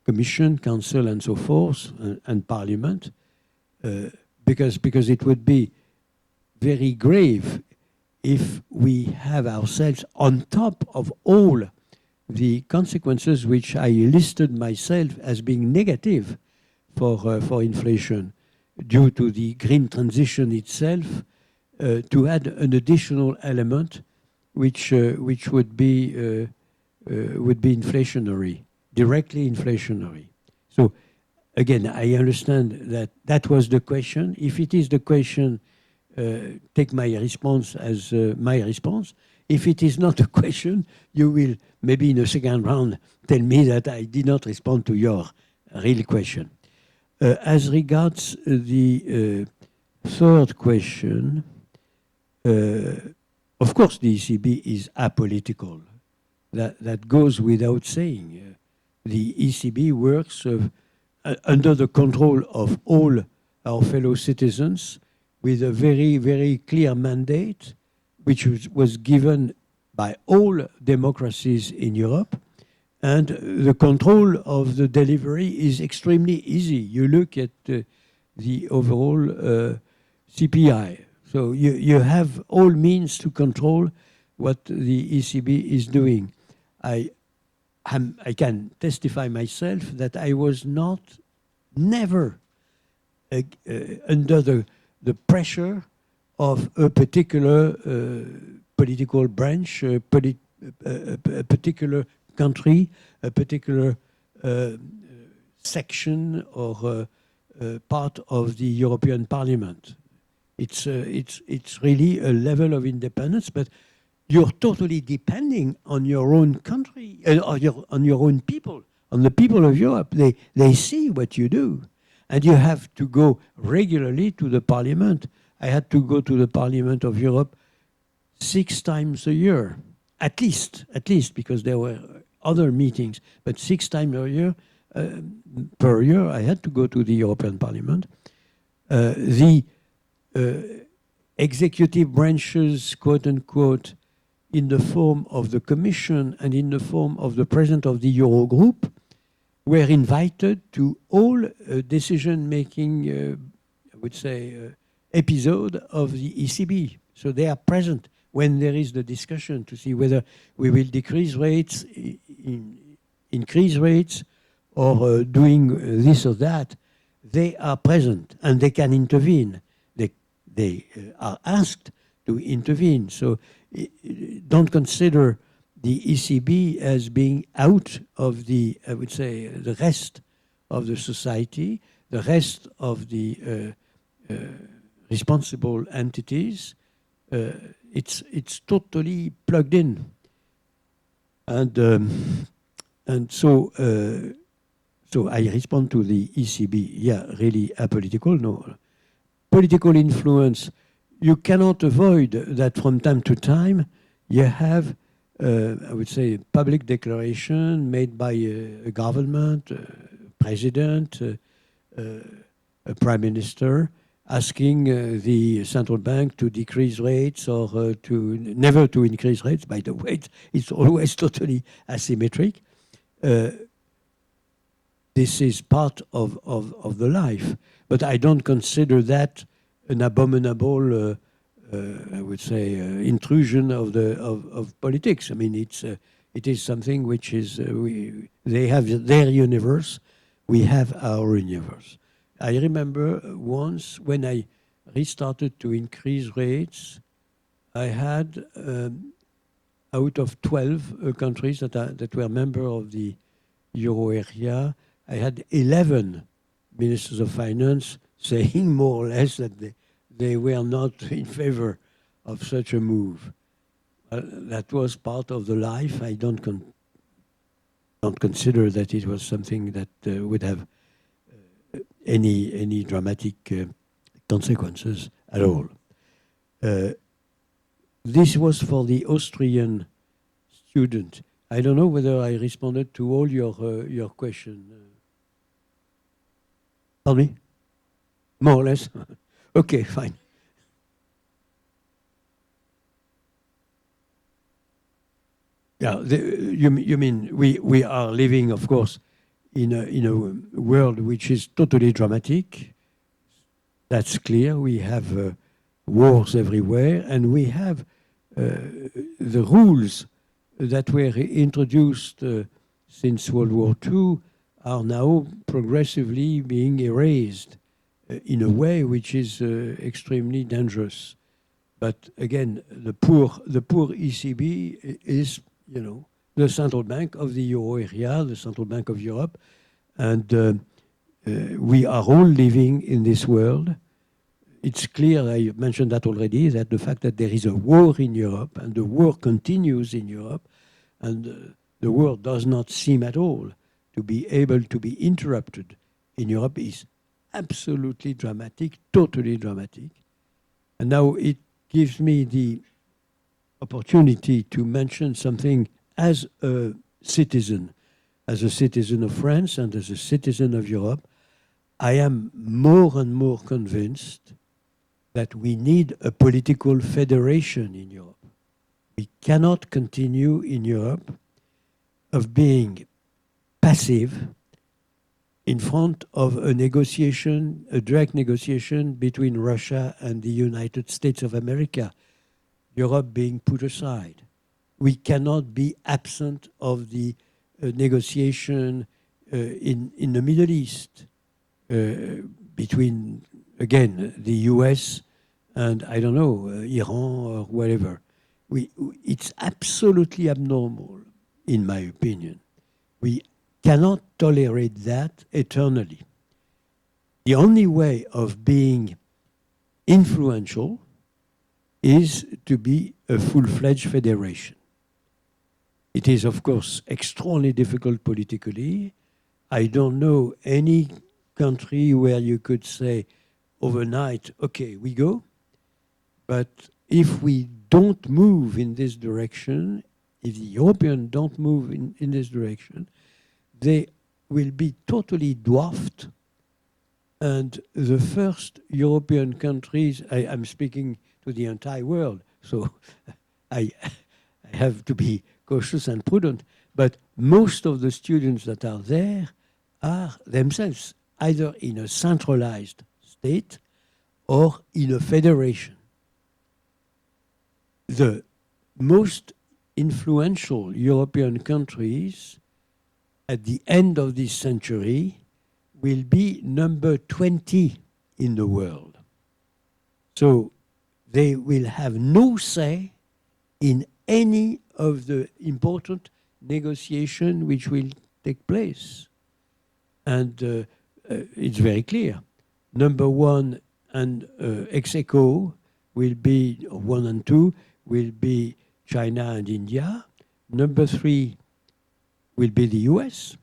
Commission, Council, and so forth, and Parliament, because it would be very grave if we have ourselves on top of all the consequences which I listed myself as being negative for inflation due to the green transition itself, to add an additional element which would be inflationary, directly inflationary. So again, I understand that was the question. If it is the question, take my response as my response. If it is not a question, you will maybe in a second round tell me that I did not respond to your real question. As regards the third question, of course the ECB is apolitical. That goes without saying. The ECB works under the control of all our fellow citizens with a very, very clear mandate, which was given by all democracies in Europe. And the control of the delivery is extremely easy. You look at the overall CPI. So you have all means to control what the ECB is doing. I can testify myself that I was never under the pressure of a particular political branch, a particular country, a particular section or part of the European Parliament. It's really a level of independence, but you're totally depending on your own country, on your own people, on the people of Europe. They see what you do. And you have to go regularly to the Parliament. I had to go to the Parliament of Europe 6 times a year, at least, because there were other meetings, but 6 times a year, per year, I had to go to the European Parliament. The executive branches, quote unquote, in the form of the Commission and in the form of the President of the Eurogroup, were invited to all decision-making, I would say, episode of the ECB. So they are present when there is the discussion to see whether we will decrease rates, increase rates, or doing this or that. They are present and they can intervene. They are asked to intervene. So don't consider the ECB as being out of the, I would say, the rest of the society, the rest of the responsible entities. It's totally plugged in, and so I respond to the ECB. Yeah, really apolitical. No, political influence. You cannot avoid that from time to time. You have, I would say, public declaration made by a government, a president, a prime minister, asking the central bank to decrease rates or to never to increase rates. By the way, it's always totally asymmetric. This is part of the life, but I don't consider that an abominable, I would say, intrusion of politics. I mean, it is something which is they have their universe, we have our universe. I remember once when I restarted to increase rates, I had out of 12 countries that were members of the euro area, I had 11 ministers of finance saying more or less that they were not in favor of such a move. That was part of the life. I don't consider that it was something that would have any dramatic consequences at all. This was for the Austrian student. I don't know whether I responded to all your question. Pardon me? More or less? Okay, fine. Yeah, you mean we are living, of course, in a world which is totally dramatic. That's clear. We have wars everywhere, and we have the rules that were introduced since World War II are now progressively being erased in a way which is extremely dangerous. But again, the poor ECB is, you know, the central bank of the euro area, the central bank of Europe, and we are all living in this world. It's clear, I mentioned that already, that the fact that there is a war in Europe and the war continues in Europe and the war does not seem at all to be able to be interrupted in Europe is absolutely dramatic, totally dramatic. And now it gives me the opportunity to mention something as a citizen of France and as a citizen of Europe. I am more and more convinced that we need a political federation in Europe. We cannot continue in Europe of being passive in front of a negotiation, a direct negotiation between Russia and the United States of America, Europe being put aside. We cannot be absent of the negotiation in the Middle East between, again, the US and, I don't know, Iran or whatever. It's absolutely abnormal, in my opinion. We cannot tolerate that eternally. The only way of being influential is to be a full-fledged federation. It is, of course, extremely difficult politically. I don't know any country where you could say overnight, okay, we go. But if we don't move in this direction, if the Europeans don't move in this direction, they will be totally dwarfed. And the first European countries, I'm speaking to the entire world, so I have to be cautious and prudent, but most of the students that are there are themselves either in a centralized state or in a federation. The most influential European countries at the end of this century will be number 20 in the world. So they will have no say in any of the important negotiation which will take place. And it's very clear. Number one and ex aequo will be, 1 and 2, will be China and India. Number 3 will be the US.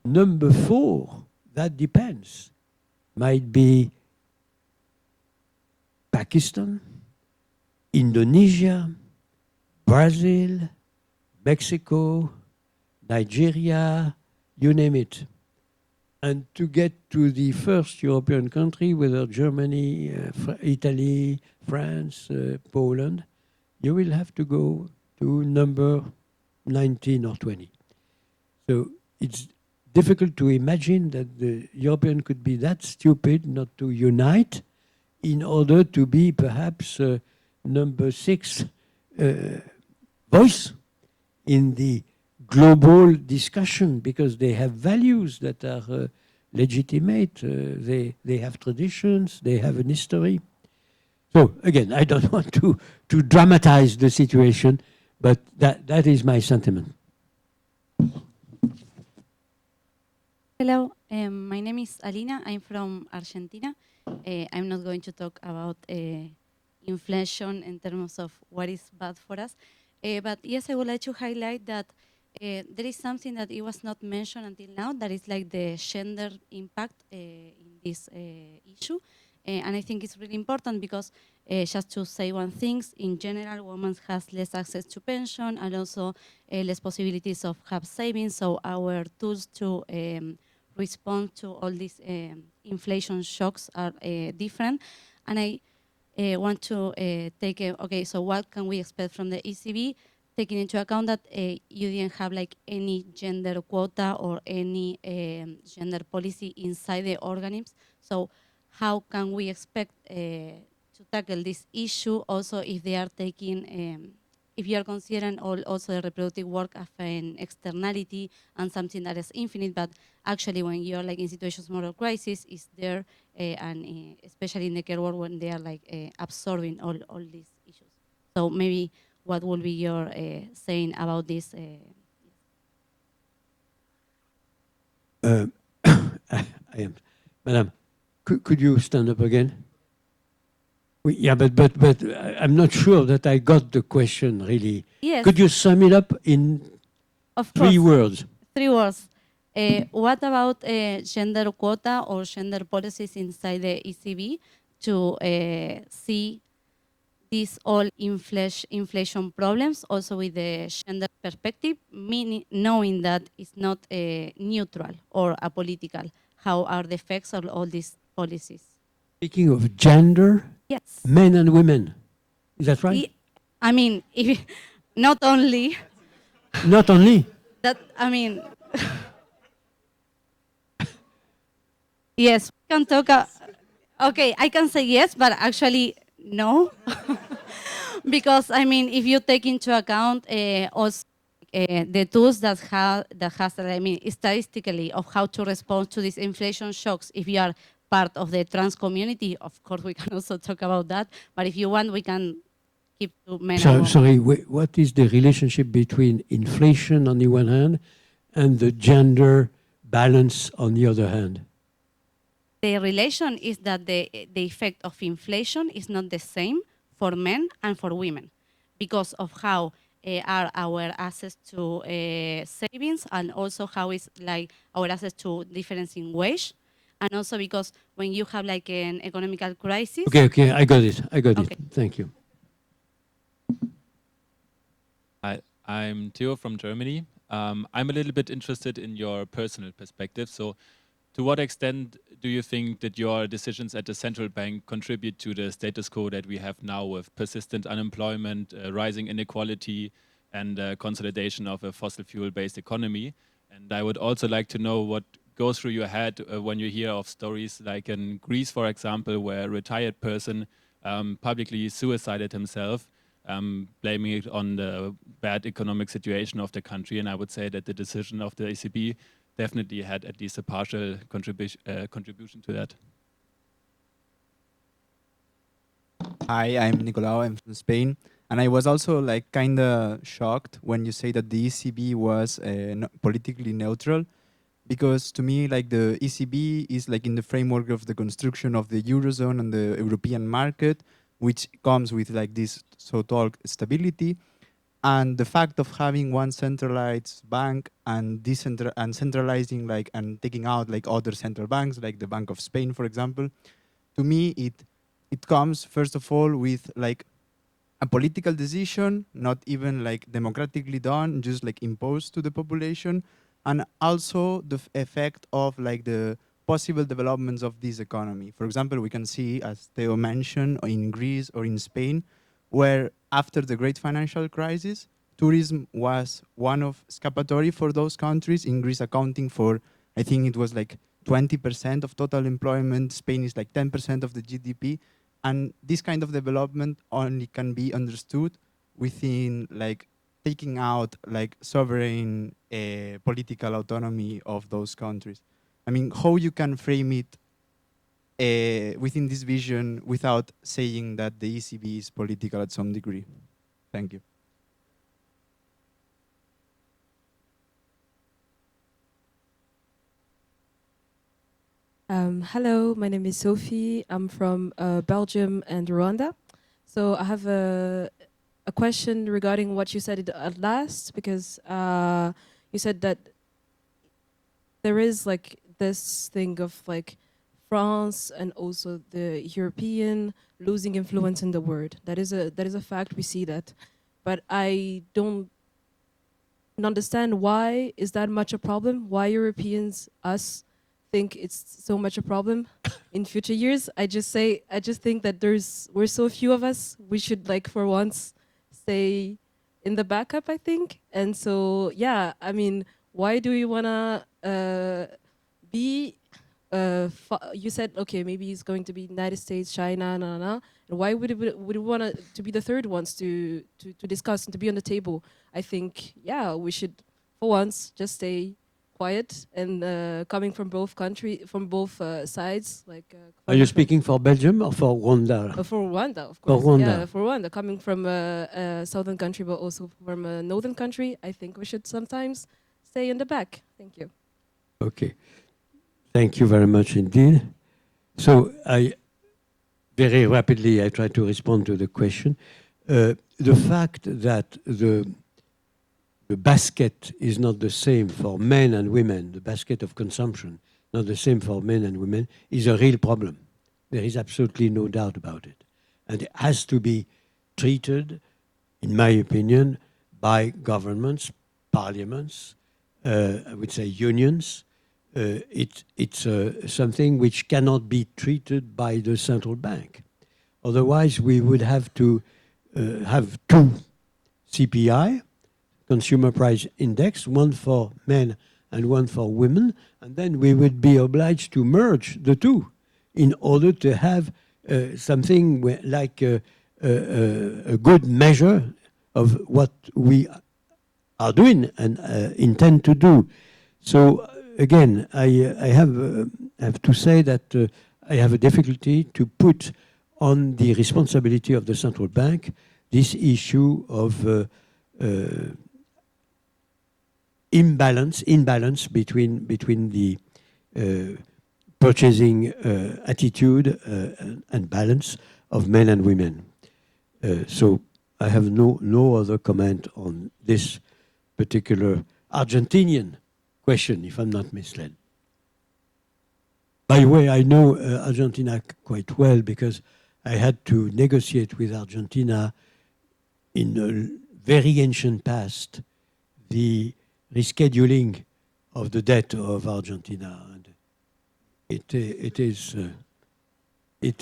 Number 4, that depends, might be Pakistan, Indonesia, Brazil, Mexico, Nigeria, you name it. And to get to the first European country, whether Germany, Italy, France, Poland, you will have to go to number 19 or 20. So it's difficult to imagine that the European could be that stupid not to unite in order to be perhaps number 6 voice in the global discussion, because they have values that are legitimate. They have traditions, they have an history. So again, I don't want to dramatize the situation, but that is my sentiment. Hello, my name is Alina. I'm from Argentina. I'm not going to talk about inflation in terms of what is bad for us. But yes, I would like to highlight that there is something that it was not mentioned until now, that is like the gender impact in this issue. And I think it's really important because just to say one thing, in general, women has less access to pension and also less possibilities of have savings. So our tools to respond to all these inflation shocks are different. And I want to take okay, so what can we expect from the ECB, taking into account that you didn't have like any gender quota or any gender policy inside the organisms. So how can we expect to tackle this issue also if they are taking, if you are considering also the reproductive work as an externality and something that is infinite, but actually when you are like in situations of moral crisis, is there, and especially in the care world when they are like absorbing all these issues. So maybe what will be your saying about this? I am, Madam. Could you stand up again? Yeah, but I'm not sure that I got the question really. Yes. Could you sum it up in Of 3 course. words? 3 words. What about gender quota or gender policies inside the ECB to see these all inflation problems also with the gender perspective, meaning knowing that it's not neutral or apolitical? How are the effects of all these policies? Speaking of gender, Yes. Men and women. Is that right? I mean, if, not only Not only. that, I mean, yes, we can talk. Okay, I can say yes, but actually, no. Because, I mean, if you take into account also the tools that has, I mean, statistically of how to respond to these inflation shocks, if you are part of the trans community, of course, we can also talk about that. But if you want, we can keep to men and women. Sorry, what is the relationship between inflation on the one hand and the gender balance on the other hand? The relation is that the effect of inflation is not the same for men and for women because of how are our access to savings, and also how is like our access to difference in wage, and also because when you have like an economical crisis. Okay, I got it. Okay. Thank you. Hi, I'm Theo from Germany. I'm a little bit interested in your personal perspective. So, to what extent do you think that your decisions at the central bank contribute to the status quo that we have now with persistent unemployment, rising inequality, and consolidation of a fossil fuel-based economy? And I would also like to know what goes through your head when you hear of stories like in Greece, for example, where a retired person publicly suicided himself, blaming it on the bad economic situation of the country. And I would say that the decision of the ECB definitely had at least a partial contribution to that. Hi, I'm Nicolao. I'm from Spain, and I was also like kind of shocked when you say that the ECB was politically neutral, because to me, like the ECB is like in the framework of the construction of the Eurozone and the European market, which comes with like this so-called stability. And the fact of having one centralized bank and centralizing like and taking out like other central banks, like the Bank of Spain, for example, to me it comes first of all with like a political decision, not even like democratically done, just like imposed to the population, and also the effect of like the possible developments of this economy. For example, we can see, as Theo mentioned, in Greece or in Spain, where after the great financial crisis, tourism was one of escapatory for those countries. In Greece, accounting for, I think it was like 20% of total employment. Spain is like 10% of the GDP. And this kind of development only can be understood within like taking out like sovereign political autonomy of those countries. I mean, how you can frame it within this vision without saying that the ECB is political at some degree? Thank you. Hello, my name is Sophie. I'm from Belgium and Rwanda. So I have a question regarding what you said at last, because you said that there is like this thing of like France and also the European losing influence in the world. That is a fact. We see that, but I don't understand why is that much a problem. Why Europeans, us, think it's so much a problem in future years. I just think that we're so few of us. We should like for once stay in the backup, I think. And so yeah, I mean, why do you wanna be? You said okay, maybe it's going to be United States, China, and why would we want to be the third ones to discuss and to be on the table? I think yeah, we should for once just stay quiet and coming from both sides. Like, are you speaking for Belgium or for Rwanda? For Rwanda, of course. For Rwanda. Yeah, for Rwanda, coming from a southern country, but also from a northern country. I think we should sometimes stay in the back. Thank you. Okay, thank you very much indeed. So very rapidly, I try to respond to the question. The fact that the basket is not the same for men and women, the basket of consumption, not the same for men and women, is a real problem. There is absolutely no doubt about it. And it has to be treated, in my opinion, by governments, parliaments, I would say unions. It's something which cannot be treated by the central bank. Otherwise, we would have to have two CPI, Consumer Price Index, one for men and one for women, and then we would be obliged to merge the two in order to have something like a good measure of what we are doing and intend to do. So again, I have to say that I have a difficulty to put on the responsibility of the central bank this issue of imbalance between the purchasing attitude and balance of men and women. So I have no other comment on this particular Argentinian question, if I'm not misled. By the way, I know Argentina quite well because I had to negotiate with Argentina in a very ancient past the rescheduling of the debt of Argentina. And it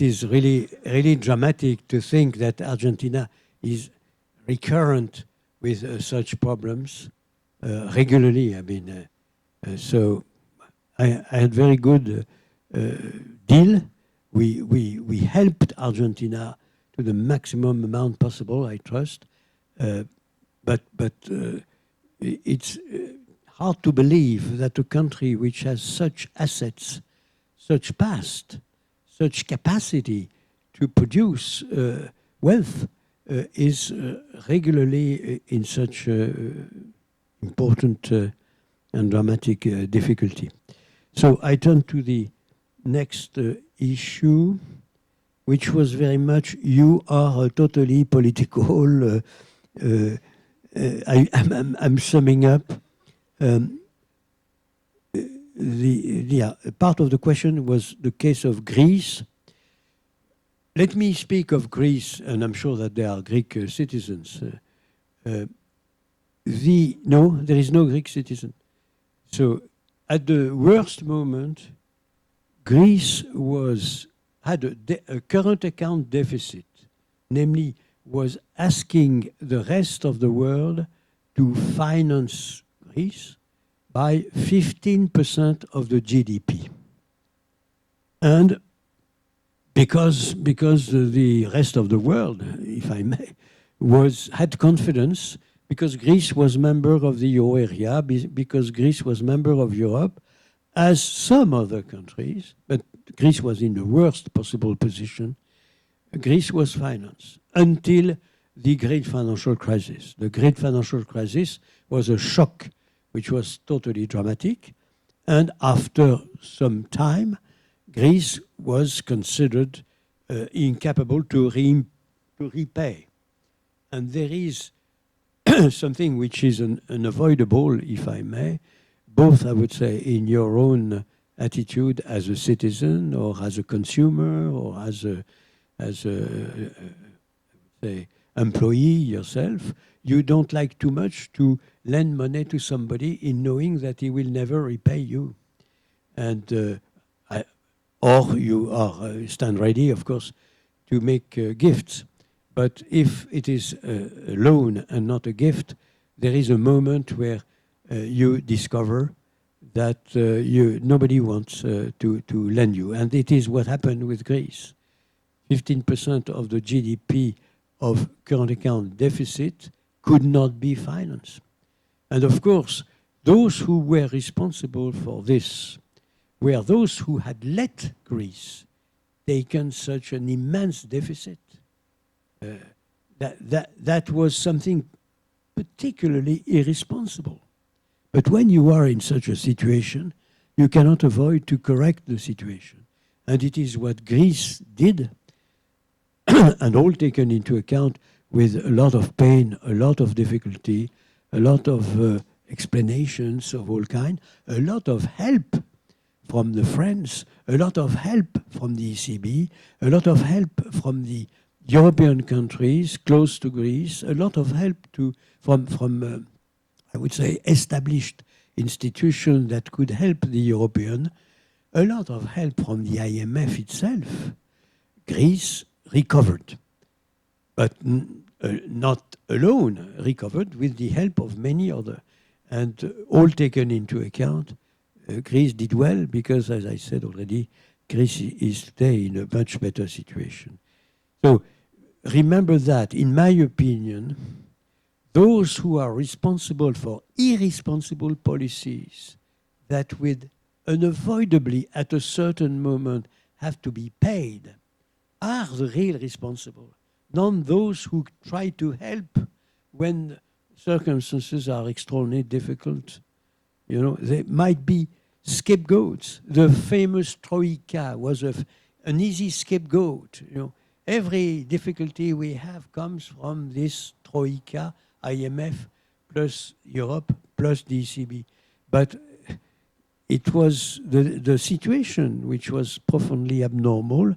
is really dramatic to think that Argentina is recurrent with such problems regularly. I mean, so I had very good deal. We helped Argentina to the maximum amount possible, I trust. But it's hard to believe that a country which has such assets, such past, such capacity to produce wealth is regularly in such important and dramatic difficulty. So I turn to the next issue, which was very much, you are totally political. I'm summing up. Part of the question was the case of Greece. Let me speak of Greece, and I'm sure that there are Greek citizens. No, there is no Greek citizen. So at the worst moment, Greece had a current account deficit, namely was asking the rest of the world to finance Greece by 15% of the GDP. And because the rest of the world, if I may, had confidence, because Greece was member of the euro area, because Greece was member of Europe, as some other countries, but Greece was in the worst possible position, Greece was financed until the great financial crisis. The great financial crisis was a shock which was totally dramatic, and after some time, Greece was considered incapable to repay. And there is something which is unavoidable, if I may, both, I would say, in your own attitude as a citizen or as a consumer or as a say, employee yourself. You don't like too much to lend money to somebody in knowing that he will never repay you. And or you are stand ready, of course, to make gifts. But if it is a loan and not a gift, there is a moment where you discover that nobody wants to lend you. And it is what happened with Greece. 15% of the GDP of current account deficit could not be financed. And of course, those who were responsible for this were those who had let Greece taken such an immense deficit. That was something particularly irresponsible. But when you are in such a situation, you cannot avoid to correct the situation. And it is what Greece did, and all taken into account with a lot of pain, a lot of difficulty, a lot of explanations of all kinds, a lot of help from the French, a lot of help from the ECB, a lot of help from the European countries close to Greece, a lot of help from I would say, established institutions that could help the European, a lot of help from the IMF itself. Greece recovered, but not alone, recovered with the help of many other. And all taken into account, Greece did well because, as I said already, Greece is today in a much better situation. So remember that, in my opinion, those who are responsible for irresponsible policies that would unavoidably at a certain moment have to be paid are the real responsible, not those who try to help when circumstances are extraordinarily difficult. You know, they might be scapegoats. The famous Troika was an easy scapegoat. You know, every difficulty we have comes from this Troika, IMF, plus Europe, plus the ECB. But it was the situation which was profoundly abnormal,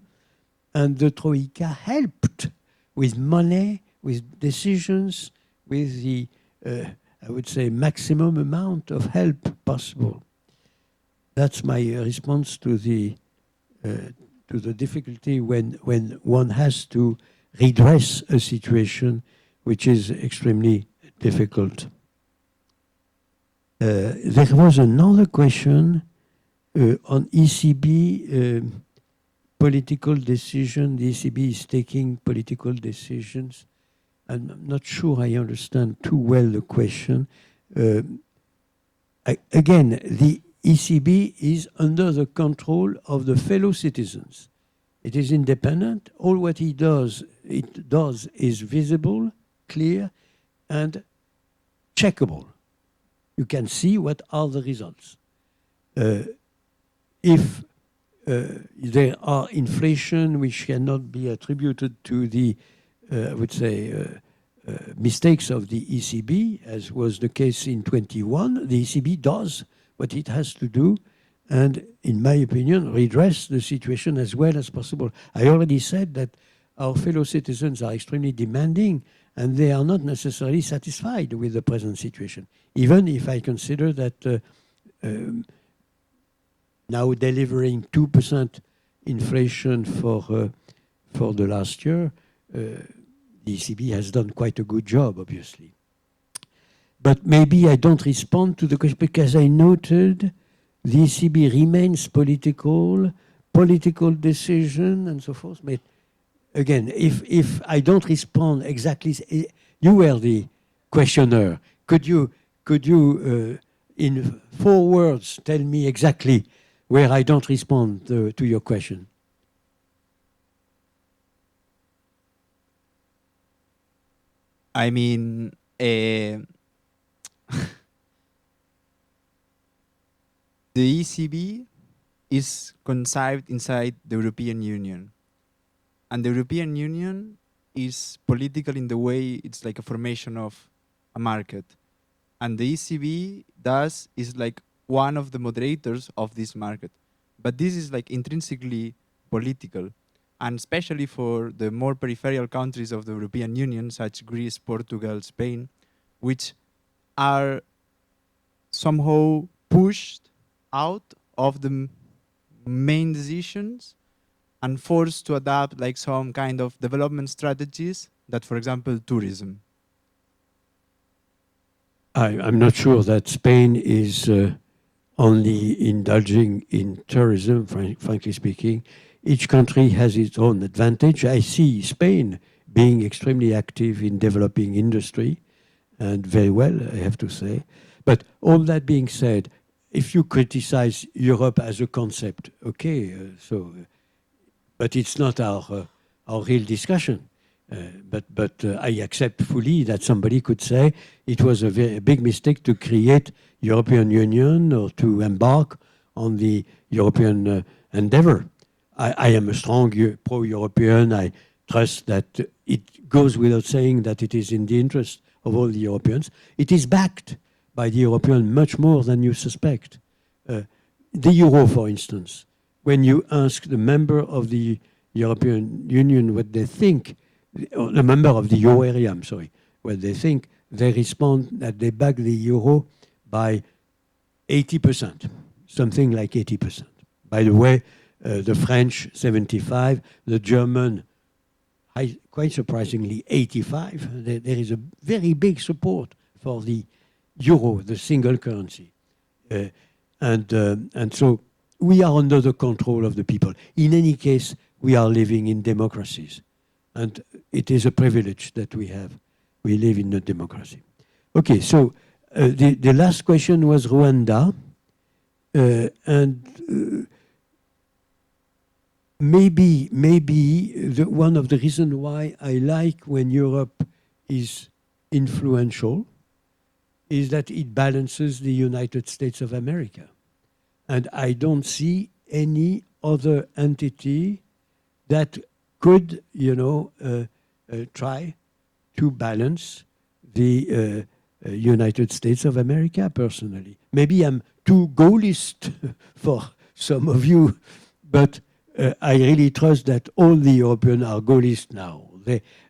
and the Troika helped with money, with decisions, with the, I would say, maximum amount of help possible. That's my response to the difficulty when one has to redress a situation which is extremely difficult. There was another question on ECB political decision. The ECB is taking political decisions. I'm not sure I understand too well the question. Again, the ECB is under the control of the fellow citizens. It is independent. All what it does is visible, clear, and checkable. You can see what are the results. If there are inflation which cannot be attributed to the, I would say, mistakes of the ECB, as was the case in 21, the ECB does what it has to do, and in my opinion, redress the situation as well as possible. I already said that our fellow citizens are extremely demanding, and they are not necessarily satisfied with the present situation. Even if I consider that now delivering 2% inflation for the last year, the ECB has done quite a good job, obviously. But maybe I don't respond to the question because I noted the ECB remains political decision and so forth. But again, if I don't respond exactly, you were the questioner. Could you in 4 words tell me exactly where I don't respond to your question? I mean, the ECB is conceived inside the European Union. And the European Union is political in the way it's like a formation of a market. And the ECB is like one of the moderators of this market. But this is like intrinsically political. And especially for the more peripheral countries of the European Union, such Greece, Portugal, Spain, which are somehow pushed out of the main decisions and forced to adapt like some kind of development strategies that, for example, tourism. I'm not sure that Spain is only indulging in tourism, frankly speaking. Each country has its own advantage. I see Spain being extremely active in developing industry, and very well, I have to say. But all that being said, if you criticize Europe as a concept, okay, but it's not our real discussion. But I accept fully that somebody could say it was a very big mistake to create European Union or to embark on the European endeavor. I am a strong pro-European. I trust that it goes without saying that it is in the interest of all the Europeans. It is backed by the European much more than you suspect. The euro, for instance, when you ask the member of the European Union what they think, or the member of the euro area, I'm sorry, what they think, they respond that they back the euro by 80%, something like 80%. By the way, the French, 75%, the German, quite surprisingly 85. There is a very big support for the euro, the single currency. And so we are under the control of the people. In any case, we are living in democracies. And it is a privilege that we have. We live in a democracy. Okay, so the last question was Rwanda. Maybe one of the reasons why I like when Europe is influential is that it balances the United States of America. And I don't see any other entity that could, try to balance the United States of America, personally. Maybe I'm too goalist for some of you, but I really trust that all the Europeans are goalist now.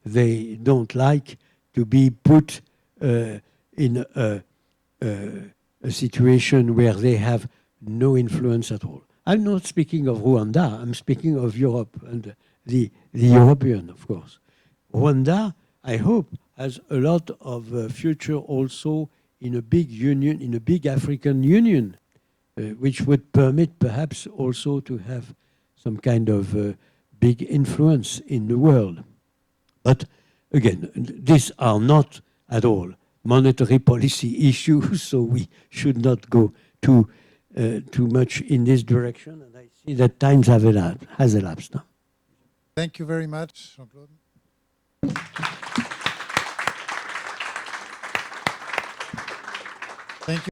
They don't like to be put in a situation where they have no influence at all. I'm not speaking of Rwanda, I'm speaking of Europe and the European, of course. Rwanda, I hope, has a lot of future also in a big union, in a big African union, which would permit perhaps also to have some kind of big influence in the world. But again, these are not at all monetary policy issues, so we should not go too much in this direction. And I see that time has elapsed now. Thank you very much, Jean-Claude. Thank you.